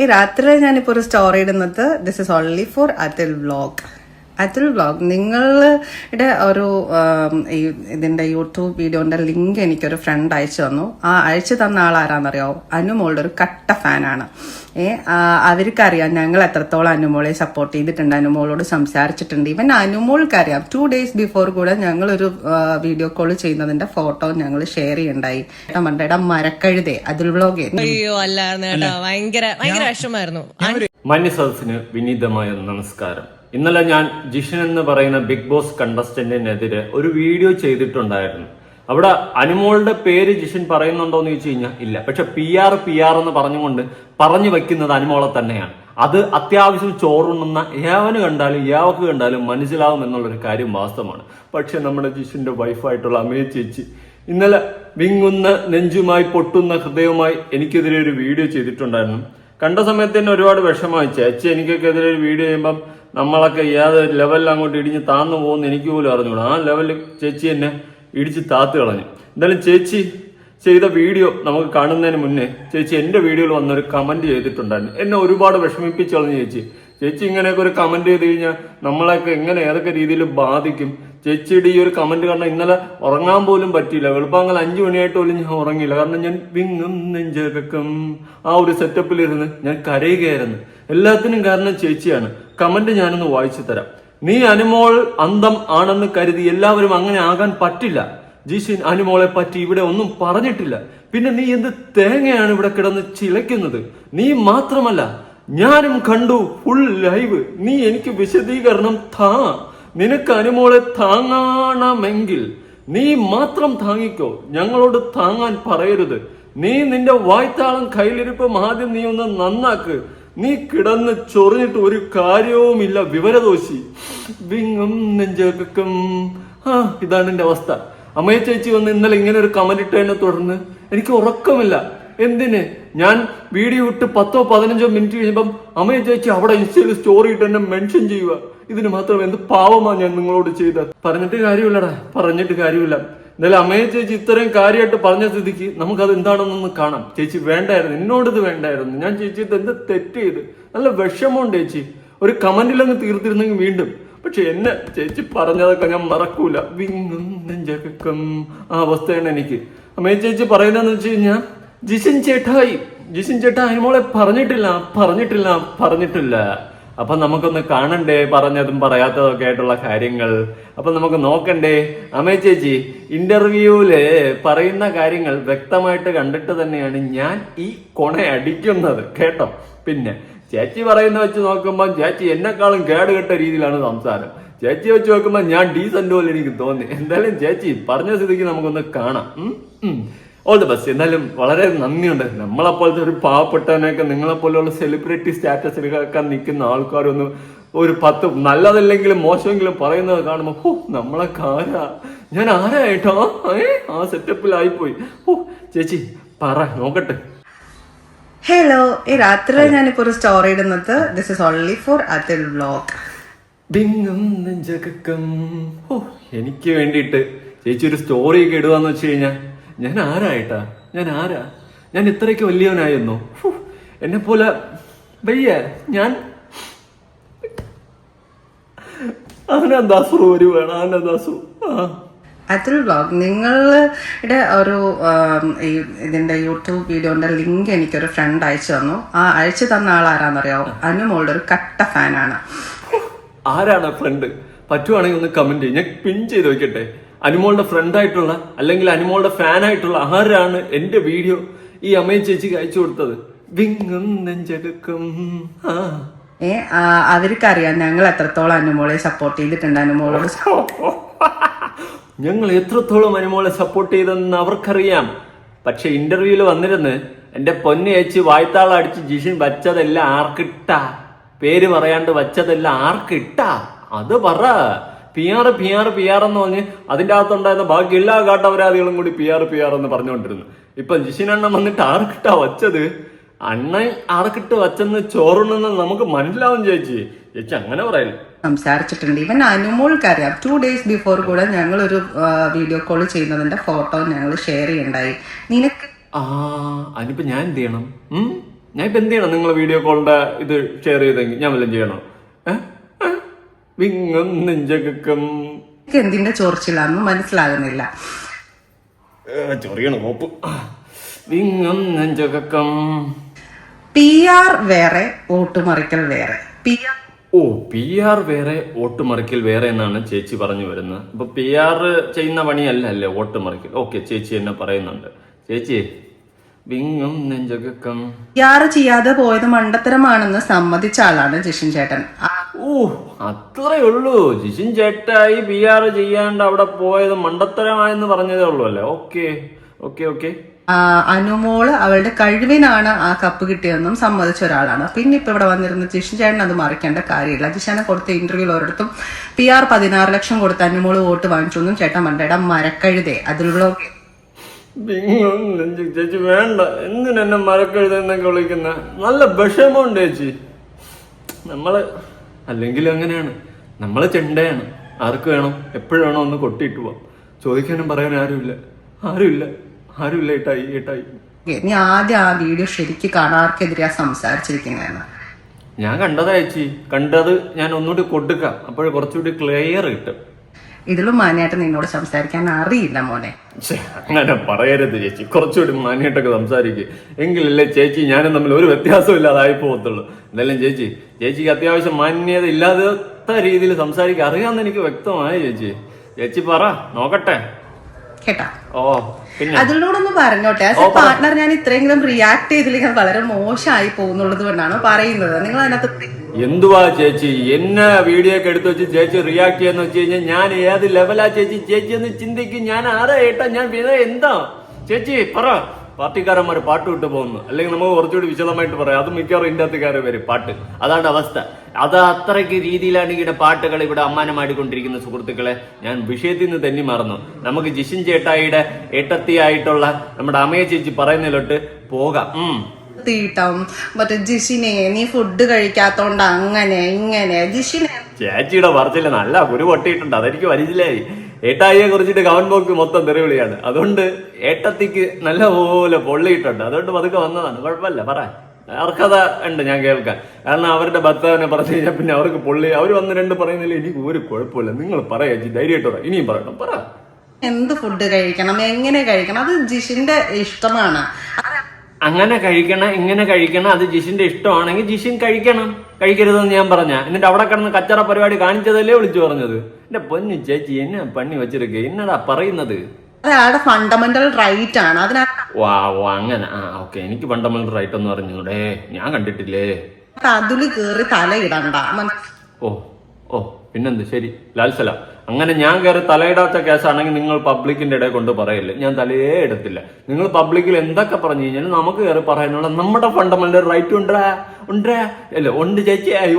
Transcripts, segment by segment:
ഈ രാത്രി ഞാനിപ്പോൾ ഒരു സ്റ്റോറി ഇടുന്നത് this is only for Atul vlog. Atul vlog നിങ്ങളുടെ ഒരു ഇതിന്റെ യൂട്യൂബ് വീഡിയോന്റെ ലിങ്ക് എനിക്കൊരു ഫ്രണ്ട് അയച്ചു തന്നു. ആ അയച്ചു തന്ന ആൾ ആരാന്നറിയാവോ? അനുമോളുടെ ഒരു കട്ട ഫാനാണ്. അവർക്കറിയാം ഞങ്ങൾ എത്രത്തോളം അനുമോളെ സപ്പോർട്ട് ചെയ്തിട്ടുണ്ട്, അനുമോളോട് സംസാരിച്ചിട്ടുണ്ട്. ഇവൻ അനുമോൾക്കറിയാം 2 days ബിഫോർ കൂടെ ഞങ്ങളൊരു വീഡിയോ കോൾ ചെയ്യുന്നതിന്റെ ഫോട്ടോ ഞങ്ങൾ ഷെയർ ചെയ്യണ്ടായി. മണ്ടേടാ മരക്കഴുതേ അതുൽ വ്ളോഗ്. അയ്യോ അല്ലായിരുന്നു, ഭയങ്കര വിഷമായിരുന്നു. മാന്യസദസ്സിന് വിനീതമായ നമസ്കാരം. ഇന്നലെ ഞാൻ ജിഷൻ എന്ന് പറയുന്ന ബിഗ് ബോസ് കണ്ടസ്റ്റന്റിനെതിരെ ഒരു വീഡിയോ ചെയ്തിട്ടുണ്ടായിരുന്നു. അവിടെ അനുമോളുടെ പേര് ജിഷൻ പറയുന്നുണ്ടോ എന്ന് ചോദിച്ചു കഴിഞ്ഞാൽ ഇല്ല. പക്ഷെ പി ആർ എന്ന് പറഞ്ഞുകൊണ്ട് പറഞ്ഞു വെക്കുന്നത് അനുമോളെ തന്നെയാണ്. അത് അത്യാവശ്യം ചോറുണ്ണുന്ന യാവക്ക് കണ്ടാലും മനസ്സിലാവും എന്നുള്ളൊരു കാര്യം വാസ്തവമാണ്. പക്ഷെ നമ്മുടെ ജിഷന്റെ വൈഫായിട്ടുള്ള അമയ ചേച്ചി ഇന്നലെ വിങ്ങുന്ന നെഞ്ചുമായി പൊട്ടുന്ന ഹൃദയവുമായി എനിക്കെതിരെ ഒരു വീഡിയോ ചെയ്തിട്ടുണ്ടായിരുന്നു. കണ്ട സമയത്ത് തന്നെ ഒരുപാട് വിഷമായി. ചേച്ചി എനിക്കൊക്കെ എതിരെ ഒരു വീഡിയോ ചെയ്യുമ്പം നമ്മളൊക്കെ ഏതൊരു ലെവലിൽ അങ്ങോട്ട് ഇടിഞ്ഞ് താന്നു പോകുന്ന എനിക്ക് പോലും അറിഞ്ഞുകൂടാ. ആ ലെവലിൽ ചേച്ചി എന്നെ ഇടിച്ച് താത്ത് കളഞ്ഞു. എന്തായാലും ചേച്ചി ചെയ്ത വീഡിയോ നമുക്ക് കാണുന്നതിന് മുന്നേ ചേച്ചി എൻ്റെ വീഡിയോയിൽ വന്നൊരു കമന്റ് ചെയ്തിട്ടുണ്ടായിരുന്നു. എന്നെ ഒരുപാട് വിഷമിപ്പിച്ച് കളഞ്ഞു ചേച്ചി ഇങ്ങനെയൊക്കെ ഒരു കമന്റ് ചെയ്ത് കഴിഞ്ഞാൽ നമ്മളൊക്കെ എങ്ങനെ ഏതൊക്കെ രീതിയിൽ ബാധിക്കും. ചേച്ചിയുടെ ഈ ഒരു കമന്റ് കാരണം ഇന്നലെ ഉറങ്ങാൻ പോലും പറ്റിയില്ല. വെളുപ്പാങ്കൽ 5 മണിയായിട്ട് പോലും ഞാൻ ഉറങ്ങിയില്ല. കാരണം ഞാൻ വിങ്ങും നെഞ്ചകം ആ ഒരു സെറ്റപ്പിലിരുന്ന് ഞാൻ കരയുകയായിരുന്നു. എല്ലാത്തിനും കാരണം ചേച്ചിയാണ്. കമന്റ് ഞാനൊന്ന് വായിച്ചു തരാം. നീ അനുമോൾ അന്തം ആണെന്ന് കരുതി എല്ലാവരും അങ്ങനെ ആകാൻ പറ്റില്ല. ജിഷിൻ അനുമോളെ പറ്റി ഇവിടെ ഒന്നും പറഞ്ഞിട്ടില്ല. പിന്നെ നീ എന്ത് തേങ്ങയാണ് ഇവിടെ കിടന്ന് ചിലയ്ക്കുന്നത്? നീ മാത്രമല്ല, ഞാനും കണ്ടു ഫുൾ ലൈവ്. നീ എനിക്ക് വിശദീകരണം താ. നിനക്ക് അനുമോളെ താങ്ങണമെങ്കിൽ നീ മാത്രം താങ്ങിക്കോ, ഞങ്ങളോട് താങ്ങാൻ പറയരുത്. നീ നിന്റെ വായ്ത്താളം കയ്യിലിരിപ്പം ആദ്യം നീ ഒന്ന് നന്നാക്ക്. നീ കിടന്ന് ചൊറിഞ്ഞിട്ട് ഒരു കാര്യവുമില്ല, വിവരദോഷി. വിങ്ങും നെഞ്ചകം. ഇതാണ് എന്റെ അവസ്ഥ. അമ്മയെ ചേച്ചി വന്ന് ഇന്നലെ ഇങ്ങനെ ഒരു കമന്റ് ഇട്ടതിനെ തുടർന്ന് എനിക്ക് ഉറക്കമില്ല. എന്തിന്? ഞാൻ വീഡിയോ ഇട്ട് 10-15 മിനിറ്റ് കഴിയുമ്പം അമ്മയെ ചേച്ചി അവിടെ ഇൻസ്റ്റയിൽ സ്റ്റോറി ഇട്ട് എന്നെ മെൻഷൻ ചെയ്യുക. ഇതിന് മാത്രം എന്ത് പാവമാണ് ഞാൻ നിങ്ങളോട് ചെയ്തത്? പറഞ്ഞിട്ട് കാര്യമില്ല. എന്നാലും അമ്മയെ ചേച്ചി ഇത്രയും കാര്യമായിട്ട് പറഞ്ഞ സ്ഥിതിക്ക് നമുക്കത് എന്താണെന്നൊന്ന് കാണാം. ചേച്ചി വേണ്ടായിരുന്നു, എന്നോടിത് വേണ്ടായിരുന്നു. ഞാൻ ചേച്ചിട്ട് എന്ത് തെറ്റ് ചെയ്ത്? നല്ല വിഷമമുണ്ട് ചേച്ചി. ഒരു കമന്റിലങ്ങ് തീർത്തിരുന്നെങ്കിൽ വീണ്ടും. പക്ഷെ എന്നെ ചേച്ചി പറഞ്ഞതൊക്കെ ഞാൻ മറക്കൂല. വിങ്ങും നെഞ്ചകം ആ അവസ്ഥയാണ് എനിക്ക്. അമ്മയെ ചേച്ചി പറയുന്നതെന്ന് വെച്ച് കഴിഞ്ഞാൽ ജിഷൻ ചേട്ടാ അനുമോളെ പറഞ്ഞിട്ടില്ല. അപ്പൊ നമുക്കൊന്ന് കാണണ്ടേ പറഞ്ഞതും പറയാത്തതും ഒക്കെ ആയിട്ടുള്ള കാര്യങ്ങൾ. അപ്പൊ നമുക്ക് നോക്കണ്ടേ? അമ്മേ ചേച്ചി ഇന്റർവ്യൂവില് പറയുന്ന കാര്യങ്ങൾ വ്യക്തമായിട്ട് കണ്ടിട്ട് തന്നെയാണ് ഞാൻ ഈ കൊണയടിക്കുന്നത് കേട്ടോ. പിന്നെ ചേച്ചി പറയുന്ന വെച്ച് നോക്കുമ്പോൾ ചേച്ചി എന്നെക്കാളും കേടുകെട്ട രീതിയിലാണ് സംസാരം. ചേച്ചി വെച്ച് നോക്കുമ്പോൾ ഞാൻ ഡീസന്റ് പോലെ എനിക്ക് തോന്നി. എന്തായാലും ചേച്ചി പറഞ്ഞ സ്ഥിതിക്ക് നമുക്കൊന്ന് കാണാം. All the best. എന്നാലും വളരെ നന്ദിയുണ്ട്. നമ്മളെപ്പോലത്തെ ഒരു പാവപ്പെട്ടവനെയൊക്കെ നിങ്ങളെപ്പോലെയുള്ള സെലിബ്രിറ്റി സ്റ്റാറ്റസിലൊക്കെ നിൽക്കുന്ന ആൾക്കാരൊന്നും ഒരു 10 നല്ലതല്ലെങ്കിലും മോശമെങ്കിലും പറയുന്നത് കാണുമ്പോൾ നമ്മളൊക്കെ ഞാൻ ആരായിട്ടോ ആ സെറ്റപ്പിലായിപ്പോയി. ചേച്ചി പറ നോക്കട്ടെ. ഹലോ, ഈ രാത്രി ഞാനിപ്പോൾ ഒരു സ്റ്റോറി ഇടുന്നത് this is only for Atul vlog. എനിക്ക് വേണ്ടിയിട്ട് ചേച്ചി ഒരു സ്റ്റോറി ഒക്കെ ഇടുവാന്ന് വെച്ച് കഴിഞ്ഞാൽ ഞാൻ ആരായിട്ടാ? ഞാൻ ഇത്രയൊക്കെ വലിയവനായിരുന്നു? എന്നെ പോലെ വയ്യ ഞാൻ. ആനന്ദാസു ഒരു വേണം, ആനന്ദാസു. അതുൽ വ്ളോഗ് നിങ്ങളുടെ ഒരു ഇതിന്റെ യൂട്യൂബ് വീഡിയോന്റെ ലിങ്ക് എനിക്കൊരു ഫ്രണ്ട് അയച്ചു തന്നു. ആ അയച്ചു തന്ന ആൾ ആരാന്നറിയാവോ? അനുമോളുടെ ഒരു കട്ട ഫാനാണ്. ആരാണ് ഫ്രണ്ട്? പറ്റുവാണെങ്കിൽ ഒന്ന് കമന്റ് ചെയ്യും, ഞാൻ പിൻ ചെയ്ത് വെക്കട്ടെ. അനുമോളുടെ ഫ്രണ്ട് ആയിട്ടുള്ള അല്ലെങ്കിൽ അനുമോളുടെ ഫാൻ ആയിട്ടുള്ള ആരാണ് എന്റെ വീഡിയോ ഈ അമ്മയെ ചേച്ചിക്ക് അയച്ചു കൊടുത്തത്? വിങ്ങും നെഞ്ചകം. അവർക്കറിയാം ഞങ്ങൾ എത്രത്തോളം അനുമോളെ സപ്പോർട്ട് ചെയ്തിട്ടുണ്ട്, അനുമോളോട് ഞങ്ങൾ എത്രത്തോളം അനുമോളെ സപ്പോർട്ട് ചെയ്തെന്ന് അവർക്കറിയാം. പക്ഷെ ഇന്റർവ്യൂല് വന്നിരുന്ന് എന്റെ പൊന്നു ചേച്ചി വായ്ത്താളം അടിച്ച് ജിഷൻ വച്ചതെല്ലാം ആർക്കിട്ടാ? പേര് പറയാണ്ട് വച്ചതെല്ലാം ആർക്കിട്ടാ? അത് പറ. പി ആർ എന്ന് പറഞ്ഞ് അതിന്റെ അകത്തുണ്ടായിരുന്ന ബാക്കി എല്ലാ കാട്ടപരാധികളും കൂടി പി ആർ എന്ന് പറഞ്ഞുകൊണ്ടിരുന്നു. ഇപ്പൊ ജിഷിനണ്ണൻ വന്നിട്ട് ആർക്കിട്ടാ വച്ചത്? അണ്ണൻ ആർക്കിട്ട് വച്ചെന്ന് ചോറുണ്ടെന്ന് നമുക്ക് മനസ്സിലാവും ചേച്ചി അങ്ങനെ പറയല്ലേ. സംസാരിച്ചിട്ടുണ്ട്. ഇവൻ അനുമോൾക്കറിയാം 2 days ബിഫോർ കൂടെ ഞങ്ങളൊരു വീഡിയോ കോൾ ചെയ്യുന്നതിന്റെ ഫോട്ടോ ഞങ്ങൾ ഷെയർ ചെയ്യണ്ടായി. നിനക്ക് അതിനിപ്പോ ഞാൻ എന്ത് ചെയ്യണം? ഞാൻ ഇപ്പൊ എന്ത് ചെയ്യണം? നിങ്ങൾ വീഡിയോ കോളിന്റെ ഇത് ഷെയർ ചെയ്തെങ്കിൽ ഞാൻ വല്ലതും ചെയ്യണോ? വിങ്ങം നെഞ്ചകം എന്തിന്റെ ചൊറിച്ചിലാന്ന് മനസ്സിലാകുന്നില്ല. ചൊറിയണം കോപ്പ്. വിങ്ങം നെഞ്ചകം. PR വേറെ, വോട്ടുമറിക്കൽ വേറെ. PR വേറെ, വോട്ട് മറിക്കൽ വേറെ എന്നാണ് ചേച്ചി പറഞ്ഞു വരുന്നത്. അപ്പൊ PR ചെയ്യുന്ന പണിയല്ല അല്ലേ വോട്ട് മറിക്കൽ? ഓക്കെ, ചേച്ചി എന്നെ പറയുന്നുണ്ട്. ചേച്ചി വിങ്ങം നെഞ്ചകം. PR ചെയ്യാതെ പോയത് മണ്ടത്തരമാണെന്ന് സമ്മതിച്ച ആളാണ് ജിഷിൻ ചേട്ടൻ. അത്രേ ഉള്ളൂ. ജിഷിൻ ചേട്ടായി PR ചെയ്യാണ്ട് അവിടെ പോയത് മണ്ടത്തരമായെന്ന് പറഞ്ഞതേ ഉള്ളൂ അല്ലേ? Okay okay okay. അനുമോള് അവളുടെ കഴിവിനാണ് ആ കപ്പ് കിട്ടിയതെന്നും സമ്മതിച്ച ഒരാളാണ്. പിന്നെ ഇപ്പൊ ഇവിടെ വന്നിരുന്ന ജിഷിൻ ചേട്ടൻ അത് മറിക്കേണ്ട കാര്യമില്ല. ജിഷാനെ കൊടുത്ത ഇന്റർവ്യൂവിൽ ഒരിടത്തും PR 16 ലക്ഷം കൊടുത്ത് അനുമോള് വോട്ട് വാങ്ങിച്ചു എന്നും ചേട്ടൻ മണ്ടയുടെ മരക്കഴുതേ അതിലുള്ള. ചേച്ചി വേണ്ട, എന്തിനെന്നെ മരക്കഴുതെന്നൊക്കെ വിളിക്കുന്ന? നല്ല വിഷമമുണ്ട് ചേച്ചി. നമ്മള് അല്ലെങ്കിൽ അങ്ങനെയാണ്, നമ്മള് ചെണ്ടയാണ്. ആർക്ക് വേണം എപ്പോഴും വേണോ ഒന്ന് കൊട്ടിയിട്ട് പോവാം. ചോദിക്കാനും പറയാൻ ആരുമില്ല. ഏട്ടായി നീ ആദ്യം ആ വീഡിയോ ശരിക്കും കാണാർക്കെതിരെയാ സംസാരിച്ചിരിക്കുന്നതെന്ന് ഞാൻ കണ്ടതാ ചേച്ചി. കണ്ടത് ഞാൻ ഒന്നുകൂടി കൊടുക്കാം, അപ്പോഴേ കുറച്ചുകൂടി ക്ലിയർ കിട്ടും. ഇതിലും മാന്യമായിട്ട് നിന്നോട് സംസാരിക്കാൻ അറിയില്ല മോനെ. അങ്ങനെ പറയരുത് ചേച്ചി, കുറച്ചുകൂടി മാന്യമായിട്ടൊക്കെ സംസാരിക്കുക. എങ്കിലല്ലേ ചേച്ചി ഞാനും തമ്മിൽ ഒരു വ്യത്യാസവും ഇല്ലാതായി പോകത്തുള്ളൂ. എന്തായാലും ചേച്ചിക്ക് അത്യാവശ്യം മാന്യത ഇല്ലാത്ത രീതിയിൽ സംസാരിക്കാൻ അറിയാമെന്ന് എനിക്ക് വ്യക്തമായി. ചേച്ചി പറ, നോക്കട്ടെ കേട്ടാ. പിന്നെ അതിലൂടൊന്ന് പറഞ്ഞോട്ടെ. ആസ് എ പാർട്ട്ണർ ഞാൻ ഇത്രയെങ്കിലും റിയാക്ട് ചെയ്തില്ലെങ്കിൽ വളരെ മോശമായി പോകുന്നുള്ളത് കൊണ്ടാണ് പറയുന്നത്. നിങ്ങൾ അതിനകത്ത് എന്തുവാ ചേച്ചി എന്നെ വീഡിയോ ഒക്കെ എടുത്ത് വെച്ച് ചേച്ചി റിയാക്ട് ചെയ്യാന്ന് വെച്ച് കഴിഞ്ഞാൽ ഞാൻ ഏത് ലെവലാ ചേച്ചി ഒന്ന് ചിന്തിക്കും. ഞാൻ ആരാ ഏട്ടാ? ഞാൻ പിന്നെ എന്താ ചേച്ചി പറ. പാർട്ടിക്കാരന്മാർ പാട്ട് വിട്ട് പോകുന്നു, അല്ലെങ്കിൽ നമുക്ക് കുറച്ചുകൂടി വിശദമായിട്ട് പറയാം. അത് മിക്കവാറും ഇൻഡത്തുകാരെ വരും പാട്ട്. അതാണ് അവസ്ഥ. അത് അത്രയ്ക്ക് രീതിയിലാണ് ഇവിടെ പാട്ടുകൾ ഇവിടെ അമ്മാനമാടിക്കൊണ്ടിരിക്കുന്ന സുഹൃത്തുക്കളെ. ഞാൻ വിഷയത്തിൽ നിന്ന് തന്നെ മറന്നു. നമുക്ക് ജിഷിൻ ചേട്ടായിയുടെ ഏട്ടത്തിയായിട്ടുള്ള നമ്മുടെ അമ്മയെ ചേച്ചി പറയുന്നതിലോട്ട് പോകാം. തീട്ടം മറ്റേ ജിഷിനെ നീ ഫുഡ് കഴിക്കാത്തോണ്ട് അങ്ങനെ ഇങ്ങനെ. ജിഷിനെ ചേച്ചിയുടെ പറച്ചില്ല നല്ല കുരു പൊട്ടിയിട്ടുണ്ട്, അതെനിക്ക് മനസ്സിലായി. ഏട്ടായിയെ കുറിച്ചിട്ട് കമന്റ് ബോക്സ് മൊത്തം തെറിവിളിയാണ്. അതുകൊണ്ട് ഏട്ടത്തിക്ക് നല്ലപോലെ പൊള്ളിയിട്ടുണ്ട്. അതുകൊണ്ട് പതുക്കെ വന്നതാണ്. കുഴപ്പമില്ല, പറ. അവർക്കഥ ഉണ്ട് ഞാൻ കേൾക്കാൻ. കാരണം അവരുടെ ഭർത്താവിനെ പറഞ്ഞു കഴിഞ്ഞാൽ പിന്നെ അവർക്ക് പൊള്ളി. അവർ വന്ന് രണ്ട് പറയുന്നില്ല, എനിക്ക് ഒരു കുഴപ്പമില്ല. നിങ്ങൾ പറയാ ധൈര്യമായിട്ട് പറ. ഇനിയും പറയണം, പറ. എന്ത് ഫുഡ് കഴിക്കണം, എങ്ങനെ കഴിക്കണം, അത് ജിഷിന്റെ ഇഷ്ടമാണ്. അങ്ങനെ കഴിക്കണം, ഇങ്ങനെ കഴിക്കണം, അത് ജിഷിന്റെ ഇഷ്ടമാണെങ്കിൽ ജിഷിൻ കഴിക്കണം. കഴിക്കരുതെന്ന് ഞാൻ പറഞ്ഞ എന്നിട്ട് അവിടെ കിടന്ന് കച്ചറ പരിപാടി കാണിച്ചതല്ലേ വിളിച്ചു പറഞ്ഞത്? എന്റെ പൊന്നു ചേച്ചി എന്നെ പണി വെച്ചിരിക്കുക. എന്നടാ പറയുന്നത്? അയാളുടെ ഫണ്ടമെന്റൽ റൈറ്റ് ആണ്. അങ്ങനെ ഓക്കെ. എനിക്ക് ഫണ്ടമെന്റൽ റൈറ്റ് എന്ന് പറഞ്ഞൂടെ? ഞാൻ കണ്ടിട്ടില്ലേ. അതില് കേറി തലയിടണ്ട. ഓ പിന്നെന്ത്? ശരി, ലാൽസലാം. അങ്ങനെ ഞാൻ കയറി തലയിടാത്ത കേസാണെങ്കിൽ നിങ്ങൾ പബ്ലിക്കിന്റെ ഇടയിൽ കൊണ്ട് പറയല്ലേ. ഞാൻ തലയേ ഇടത്തില്ല. നിങ്ങൾ പബ്ലിക്കിൽ എന്തൊക്കെ പറഞ്ഞു കഴിഞ്ഞാലും നമുക്ക് കയറി പറയാനുള്ള നമ്മുടെ ഫണ്ടമെന്റൽ റൈറ്റ് ഉണ്ടാ അല്ല. ഉണ്ട് ചേച്ചിയായി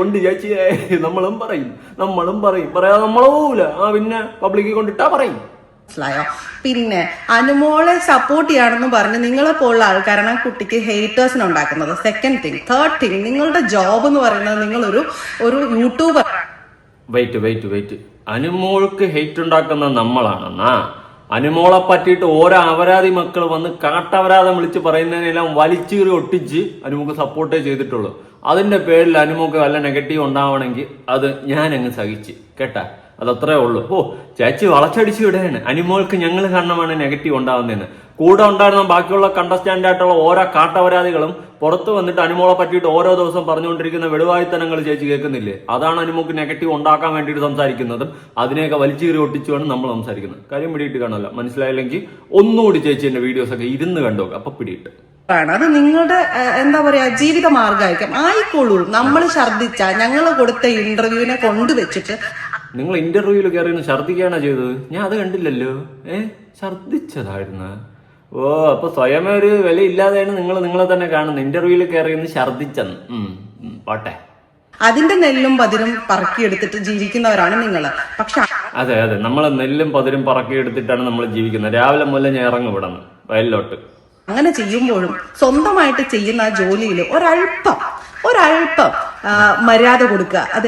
നമ്മളും പറയും പറയാതെ നമ്മളെ പോവില്ല. പിന്നെ പബ്ലിക്കിൽ കൊണ്ടിട്ടാ പറയും. മനസ്സിലായോ? പിന്നെ അനുമോളെ സപ്പോർട്ട് ചെയ്യാണെന്ന് പറഞ്ഞ് നിങ്ങളെ പോലുള്ള ആൾക്കാരാണ് കുട്ടിക്ക് ഹേറ്റേഴ്സിനെ ഉണ്ടാക്കുന്നത്. Second thing. തേർഡ് തിങ്, നിങ്ങളുടെ ജോബ് എന്ന് പറയുന്നത് നിങ്ങളൊരു യൂട്യൂബർ. വെയിറ്റ്. അനുമോൾക്ക് ഹെയ്റ്റ് ഉണ്ടാക്കുന്ന നമ്മളാണെന്നാ? അനുമോളെ പറ്റിയിട്ട് ഓരോ അപരാധി മക്കൾ വന്ന് കാട്ടപരാധം വിളിച്ച് പറയുന്നതിനെല്ലാം വലിച്ചീറി ഒട്ടിച്ച് അനുമോക്ക് സപ്പോർട്ടേ ചെയ്തിട്ടുള്ളൂ. അതിന്റെ പേരിൽ അനുമോക്ക് വല്ല നെഗറ്റീവ് ഉണ്ടാവണമെങ്കിൽ അത് ഞാൻ അങ്ങ് സഹിച്ച് കേട്ടാ. അതത്രേ ഉള്ളൂ. ചേച്ചി വളച്ചടിച്ച് വിടുകയാണ്. അനുമോൾക്ക് ഞങ്ങൾ കാരണമാണ് നെഗറ്റീവ് ഉണ്ടാവുന്നതെന്ന്. കൂടെ ഉണ്ടായിരുന്ന ബാക്കിയുള്ള കണ്ടസ്റ്റാന്റ് ആയിട്ടുള്ള ഓരോ കാട്ടപരാധികളും പുറത്ത് വന്നിട്ട് അനുമോളെ പറ്റിയിട്ട് ഓരോ ദിവസം പറഞ്ഞുകൊണ്ടിരിക്കുന്ന വെടുവായുത്തനങ്ങൾ ചേച്ചി കേൾക്കുന്നില്ലേ? അതാണ് അനുമോക്ക് നെഗറ്റീവ് ഉണ്ടാക്കാൻ വേണ്ടിയിട്ട് സംസാരിക്കുന്നതും അതിനെയൊക്കെ വലിച്ചീറി ഒട്ടിച്ചുമാണ് നമ്മൾ സംസാരിക്കുന്നത്. കാര്യം പിടിയിട്ട് കാണുമല്ലോ. മനസ്സിലായില്ലെങ്കിൽ ഒന്നുകൂടി ചേച്ചി എന്റെ വീഡിയോസ് ഒക്കെ ഇരുന്ന് കണ്ടോക്കുക, അപ്പൊ പിടിയിട്ട്. അത് നിങ്ങളുടെ എന്താ പറയാ ജീവിത മാർഗമായിരിക്കും. ആയിക്കോളൂ. നമ്മൾ ഛർദിച്ച ഞങ്ങൾ കൊടുത്ത ഇന്റർവ്യൂവിനെ കൊണ്ടുവച്ചിട്ട് നിങ്ങൾ ഇന്റർവ്യൂവിൽ കയറി ഛർദിക്കുകയാണോ ചെയ്തത്? ഞാൻ അത് കണ്ടില്ലല്ലോ. ഛർദിച്ചതായിരുന്നു. അപ്പൊ സ്വയമേ ഒരു വില ഇല്ലാതെയാണ് നിങ്ങളെ തന്നെ കാണുന്നത്. ഇന്റർവ്യൂവിൽ കയറി ഛർദിച്ചെന്ന്. പോട്ടെ. അതിന്റെ നെല്ലും പതിരും പറക്കിയെടുത്തിട്ട് ജീവിക്കുന്നവരാണ് നിങ്ങൾ. പക്ഷെ അതെ നമ്മൾ നെല്ലും പതിരും പറക്കിയെടുത്തിട്ടാണ് നമ്മൾ ജീവിക്കുന്നത്. രാവിലെ മുതൽ ഞാൻ ഇറങ്ങും ഇവിടെ നിന്ന് വയലിലോട്ട്. അങ്ങനെ ചെയ്യുമ്പോഴും സ്വന്തമായിട്ട് ചെയ്യുന്ന ആ ജോലിയിൽ ഒരൽപ്പം മര്യാദ കൊടുക്കുക. അത്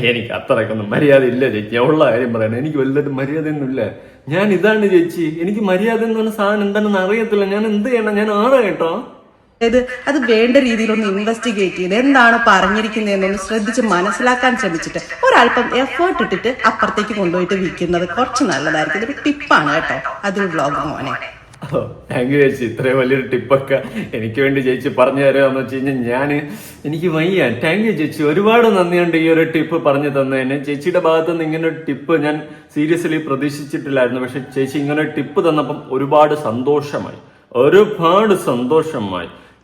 എനിക്ക് അത്രയ്ക്കൊന്നും മര്യാദ ഇല്ല ചേച്ചി. ഉള്ള കാര്യം പറയണേ. എനിക്ക് വലുതായിട്ട് മര്യാദയൊന്നുമില്ല. ഞാൻ ഇതാണ് ചേച്ചി. എനിക്ക് മര്യാദ എന്ന് പറഞ്ഞ സാധനം എന്താണെന്ന് അറിയത്തില്ല. ഞാൻ എന്ത് ചെയ്യണം? ഞാൻ ആരാ കേട്ടോ? അത് വേണ്ട രീതിയിലൊന്ന് ഇൻവെസ്റ്റിഗേറ്റ് ചെയ്ത് എന്താണ് പറഞ്ഞിരിക്കുന്നതെന്നൊന്ന് ശ്രദ്ധിച്ച് മനസ്സിലാക്കാൻ ശ്രമിച്ചിട്ട് ഒരല്പം എഫേർട്ട് ഇട്ടിട്ട് അപ്പുറത്തേക്ക് കൊണ്ടുപോയിട്ട് വിൽക്കുന്നത് കുറച്ച് നല്ലതായിരിക്കും. ഇതൊരു ടിപ്പാണ് കേട്ടോ അതിൽ വ്ളോഗ് മോനെ. താങ്ക് യു ചേച്ചി, ഇത്രയും വലിയൊരു ടിപ്പൊക്കെ എനിക്ക് വേണ്ടി ചേച്ചി പറഞ്ഞു തരാമെന്ന് വെച്ച് കഴിഞ്ഞാൽ എനിക്ക് വയ്യ. താങ്ക് യു ചേച്ചി, ഒരുപാട് നന്ദിയുണ്ട് ഈ ഒരു ടിപ്പ് പറഞ്ഞു തന്നതിന്. ചേച്ചിയുടെ ഭാഗത്തു നിന്ന് ഇങ്ങനെ ഒരു ടിപ്പ് ഞാൻ സീരിയസ്ലി പ്രതീക്ഷിച്ചിട്ടില്ലായിരുന്നു. പക്ഷെ ചേച്ചി ഇങ്ങനെ ഒരു ടിപ്പ് തന്നപ്പം ഒരുപാട് സന്തോഷമായി.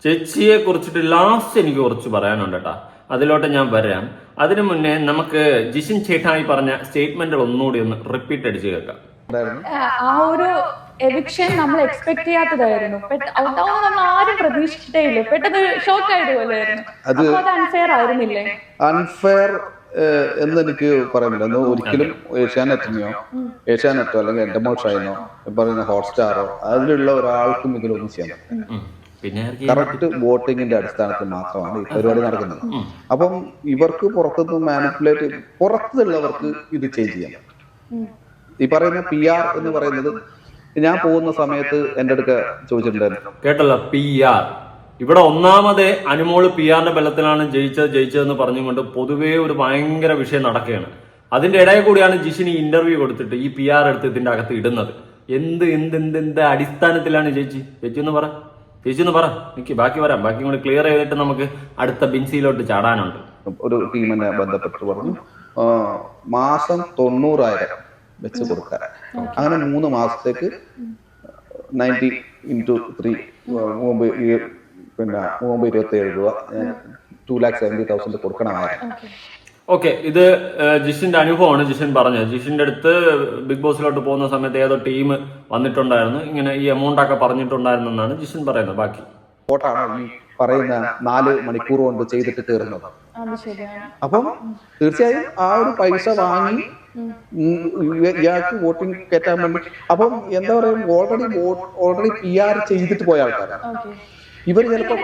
ചേച്ചിയെ കുറിച്ചിട്ട് ലാസ്റ്റ് എനിക്ക് കുറച്ച് പറയാനുണ്ട് കേട്ടാ, അതിലോട്ട് ഞാൻ വരാം. അതിനു മുന്നേ നമുക്ക് ജിഷിൻ ചേട്ടായി പറഞ്ഞ സ്റ്റേറ്റ്മെന്റുകൾ ഒന്നുകൂടി ഒന്ന് റിപ്പീറ്റ് അടിച്ച് കേൾക്കാം. ആ ഒരു എവിക്ഷൻ നമ്മൾ എക്സ്പെക്ട് ചെയ്യാത്തതായിരുന്നു. അതാവുമ്പോൾ നമ്മൾ ആരും പ്രതീക്ഷിച്ചിട്ടേ ഇല്ല. പെട്ടെന്ന് ഷോക്ക് ആയിട്ട് പോലെയായിരുന്നു. അത് അൺഫെയർ ആയിരുന്നില്ലേ? അൺഫെയർ എന്ന് എനിക്ക് പറയുന്നില്ല. ഒരിക്കലും ഏഷ്യാനെറ്റോ അല്ലെങ്കിൽ എൻഡമോൾ ഷൈനോ പറയുന്ന ഹോട്ട്സ്റ്റാറോ അതിലുള്ള ഒരാൾക്കും ഇതിലൊന്നും ചെയ്യാൻ പറ്റില്ല. കറക്റ്റ് വോട്ടിങ്ങിന്റെ അടിസ്ഥാനത്തിൽ മാത്രമാണ് ഈ പരിപാടി നടക്കുന്നത്. അപ്പം ഇവർക്ക് പുറത്തുനിന്ന് മാനിപ്പുലേറ്റ്, പുറത്തുള്ളവർക്ക് ഇത് ചേഞ്ച് ചെയ്യാം. ഈ പറയുന്ന PR എന്ന് പറയുന്നത് ഞാൻ പോകുന്ന സമയത്ത് എന്റെ അടുക്ക ചോദിച്ചിട്ടുണ്ടായിരുന്നു. കേട്ടല്ലോ, PR. ഇവിടെ ഒന്നാമതേ അനുമോള് PR ബലത്തിലാണ് ജയിച്ചതെന്ന് പറഞ്ഞുകൊണ്ട് പൊതുവേ ഒരു ഭയങ്കര വിഷയം നടക്കുകയാണ്. അതിന്റെ ഇടയിൽ കൂടിയാണ് ജിഷിന് ഇന്റർവ്യൂ കൊടുത്തിട്ട് ഈ PR എടുത്ത് ഇതിന്റെ അകത്ത് ഇടുന്നത്. എന്ത് അടിസ്ഥാനത്തിലാണ് ചേച്ചി ഒന്ന് പറ എനിക്ക് ബാക്കി വരാം. ബാക്കി കൂടി ക്ലിയർ ചെയ്തിട്ട് നമുക്ക് അടുത്ത ബിൻസിയിലോട്ട് ചാടാനുണ്ട്. ഒരു ടീമിനെ ബന്ധപ്പെട്ട് പറഞ്ഞു മാസം 90,000 വെച്ച് കൊടുക്കാൻ. അങ്ങനെ 3 മാസത്തേക്ക് 90 × 3 പിന്നെ 27 രൂപ 2,70,000 കൊടുക്കണമായിരുന്നു. ഓക്കെ, ഇത് ജിഷിന്റെ അനുഭവമാണ്. ജിഷിൻ പറഞ്ഞത്, ജിഷിന്റെ അടുത്ത് ബിഗ് ബോസിലോട്ട് പോകുന്ന സമയത്ത് ഏതോ ടീം വന്നിട്ടുണ്ടായിരുന്നു, ഇങ്ങനെ ഈ എമൗണ്ട് ഒക്കെ പറഞ്ഞിട്ടുണ്ടായിരുന്നെന്നാണ് ജിഷിൻ പറയുന്നത്. ബാക്കി കോട്ടാണ് ഈ പറയുന്ന 4 മണിക്കൂർ കൊണ്ട് ചെയ്തിട്ട് കയറുന്നത്. അപ്പം തീർച്ചയായും ആ ഒരു പൈസ വാങ്ങി ഇയാൾക്ക് വോട്ടിംഗ് കയറ്റാൻ വേണ്ടി. അപ്പം എന്താ പറയുക, ഓൾറെഡി PR ചെയ്തിട്ട് പോയ ആൾക്കാരാണ് ഇവർ. ചിലപ്പോ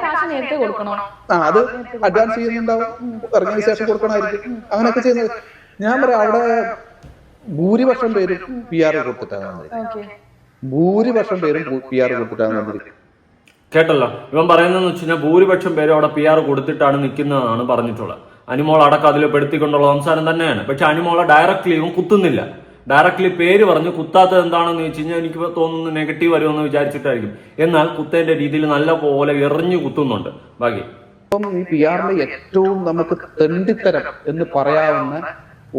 അത് അഡ്വാൻസ് ചെയ്യുന്നുണ്ടാവും, ഇറങ്ങിയതിനു ശേഷം കൊടുക്കണമായിരിക്കും, അങ്ങനെയൊക്കെ ചെയ്യുന്നത്. ഞാൻ പറയാം, അവിടെ ഭൂരിപക്ഷം പേരും PR കൊടുത്തിട്ടാണ് വന്നിരിക്കുന്നത്. കേട്ടല്ലോ, ഇവൻ പറയുന്നതെന്ന് വെച്ച് കഴിഞ്ഞാൽ ഭൂരിപക്ഷം പേരും അവിടെ PR കൊടുത്തിട്ടാണ് നിൽക്കുന്നതാണ് പറഞ്ഞിട്ടുള്ളത്. അനുമോൾ അടക്കം അതിൽ പെടുത്തിക്കൊണ്ടുള്ള സംസാരം തന്നെയാണ്. പക്ഷെ അനുമോളെ ഡയറക്ട്ലി ഇവൻ കുത്തുന്നില്ല. ഡയറക്ട്ലി പേര് പറഞ്ഞ് കുത്താത്തത് എന്താണെന്ന് വെച്ച് കഴിഞ്ഞാൽ എനിക്ക് തോന്നുന്നു നെഗറ്റീവ് വരുമെന്ന് വിചാരിച്ചിട്ടായിരിക്കും. എന്നാൽ കുത്തേന്റെ രീതിയിൽ നല്ല പോലെ എറിഞ്ഞു കുത്തുന്നുണ്ട്. ബാക്കി ഇപ്പം ഈ PR ഏറ്റവും നമുക്ക് തെണ്ടിത്തരം എന്ന് പറയാവുന്ന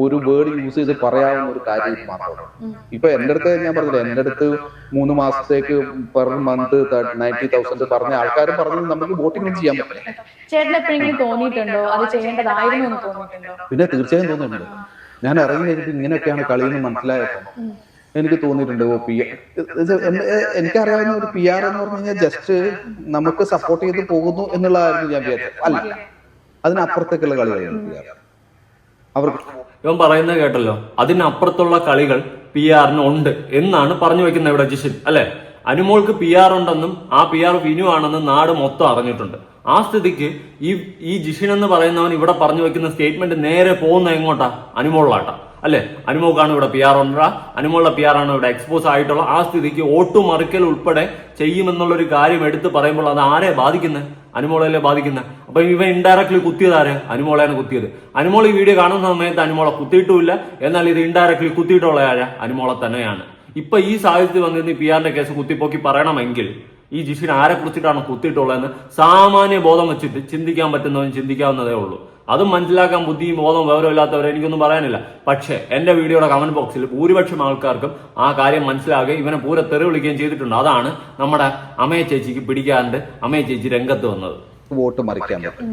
ഒരു വേർഡ് യൂസ് ചെയ്ത് പറയാവുന്ന ഒരു കാര്യം മാത്രമാണ്. ഇപ്പൊ എന്റെ അടുത്ത് ഞാൻ പറഞ്ഞില്ല, എന്റെ അടുത്ത് 3 മാസത്തേക്ക് പെർ മന്ത് 90,000 പറഞ്ഞ ആൾക്കാരും പറഞ്ഞു നമുക്ക് വോട്ടിംഗ് ഒന്നും ചെയ്യാൻ പറ്റില്ല. പിന്നെ തീർച്ചയായും തോന്നിയിട്ടുണ്ട്. ഞാൻ ഇറങ്ങി കഴിഞ്ഞിട്ട് ഇങ്ങനെയൊക്കെയാണ് കളിയെന്ന് മനസ്സിലായപ്പോ എനിക്ക് തോന്നിയിട്ടുണ്ട്. എനിക്കറിയാവുന്ന ഒരു PR എന്ന് പറഞ്ഞു കഴിഞ്ഞാൽ ജസ്റ്റ് നമുക്ക് സപ്പോർട്ട് ചെയ്ത് പോകുന്നു എന്നുള്ളതായിരുന്നു ഞാൻ വിചാരിച്ചത്. അല്ല, അതിനപ്പുറത്തേക്കുള്ള കളികളാണ് PR. അവർക്ക് ഇവൻ പറയുന്നത് കേട്ടല്ലോ, അതിനപ്പുറത്തുള്ള കളികൾ PR ഉണ്ട് എന്നാണ് പറഞ്ഞു വെക്കുന്നത് ഇവിടെ ജിഷിൻ, അല്ലെ? അനുമോൾക്ക് PR ഉണ്ടെന്നും ആ PR വിനു ആണെന്നും നാട് മൊത്തം അറിഞ്ഞിട്ടുണ്ട്. ആ സ്ഥിതിക്ക് ഈ ജിഷിൻ എന്ന് പറയുന്നവൻ ഇവിടെ പറഞ്ഞു വെക്കുന്ന സ്റ്റേറ്റ്മെന്റ് നേരെ പോകുന്ന എങ്ങോട്ടാ? അനുമോളിലാട്ടാ, അല്ലെ? അനുമോൾക്കാണ് ഇവിടെ PR ഉണ്ടാ, അനുമോളുടെ PR ആണ് ഇവിടെ എക്സ്പോസ് ആയിട്ടുള്ള. ആ സ്ഥിതിക്ക് ഓട്ടുമറിക്കൽ ഉൾപ്പെടെ ചെയ്യുമെന്നുള്ളൊരു കാര്യം എടുത്ത് പറയുമ്പോൾ അത് ആരെ ബാധിക്കുന്നത്? അനുമോളല്ലേ ബാധിക്കുന്നത്. അപ്പൊ ഇവൻ ഇൻഡയറക്ട്ലി കുത്തിയതാരെ? അനുമോളെയാണ് കുത്തിയത്. അനുമോൾ ഈ വീഡിയോ കാണുന്ന സമയത്ത് അനുമോളെ കുത്തിയിട്ടുമില്ല. എന്നാൽ ഇത് ഇൻഡയറക്ട്ലി കുത്തിയിട്ടുള്ള ആരാ? അനുമോളെ തന്നെയാണ്. ഇപ്പൊ ഈ സാഹചര്യത്തിൽ വന്നിരുന്ന PR കേസ് കുത്തിപ്പോക്കി പറയണമെങ്കിൽ ഈ ജിഷിൻ ആരെ കുറിച്ചിട്ടാണ് കുത്തിയിട്ടുള്ളതെന്ന് സാമാന്യ ബോധം വെച്ചിട്ട് ചിന്തിക്കാൻ പറ്റുന്നവൻ ചിന്തിക്കാവുന്നതേ ഉള്ളൂ. അതും മനസ്സിലാക്കാൻ ബുദ്ധിയും ബോധവും വിവരമില്ലാത്തവരെ എനിക്കൊന്നും പറയാനില്ല. പക്ഷെ എന്റെ വീഡിയോയുടെ കമന്റ് ബോക്സിൽ ഭൂരിപക്ഷം ആൾക്കാർക്കും ആ കാര്യം മനസ്സിലാകുകയും ഇവനെ പൂരെ തെറി വിളിക്കുകയും ചെയ്തിട്ടുണ്ട്. അതാണ് നമ്മുടെ അമ്മയെ ചേച്ചിക്ക് പിടിക്കാണ്ട് അമ്മയെ ചേച്ചി രംഗത്ത് വന്നത്. വോട്ട് മറിക്കാൻ പറ്റും.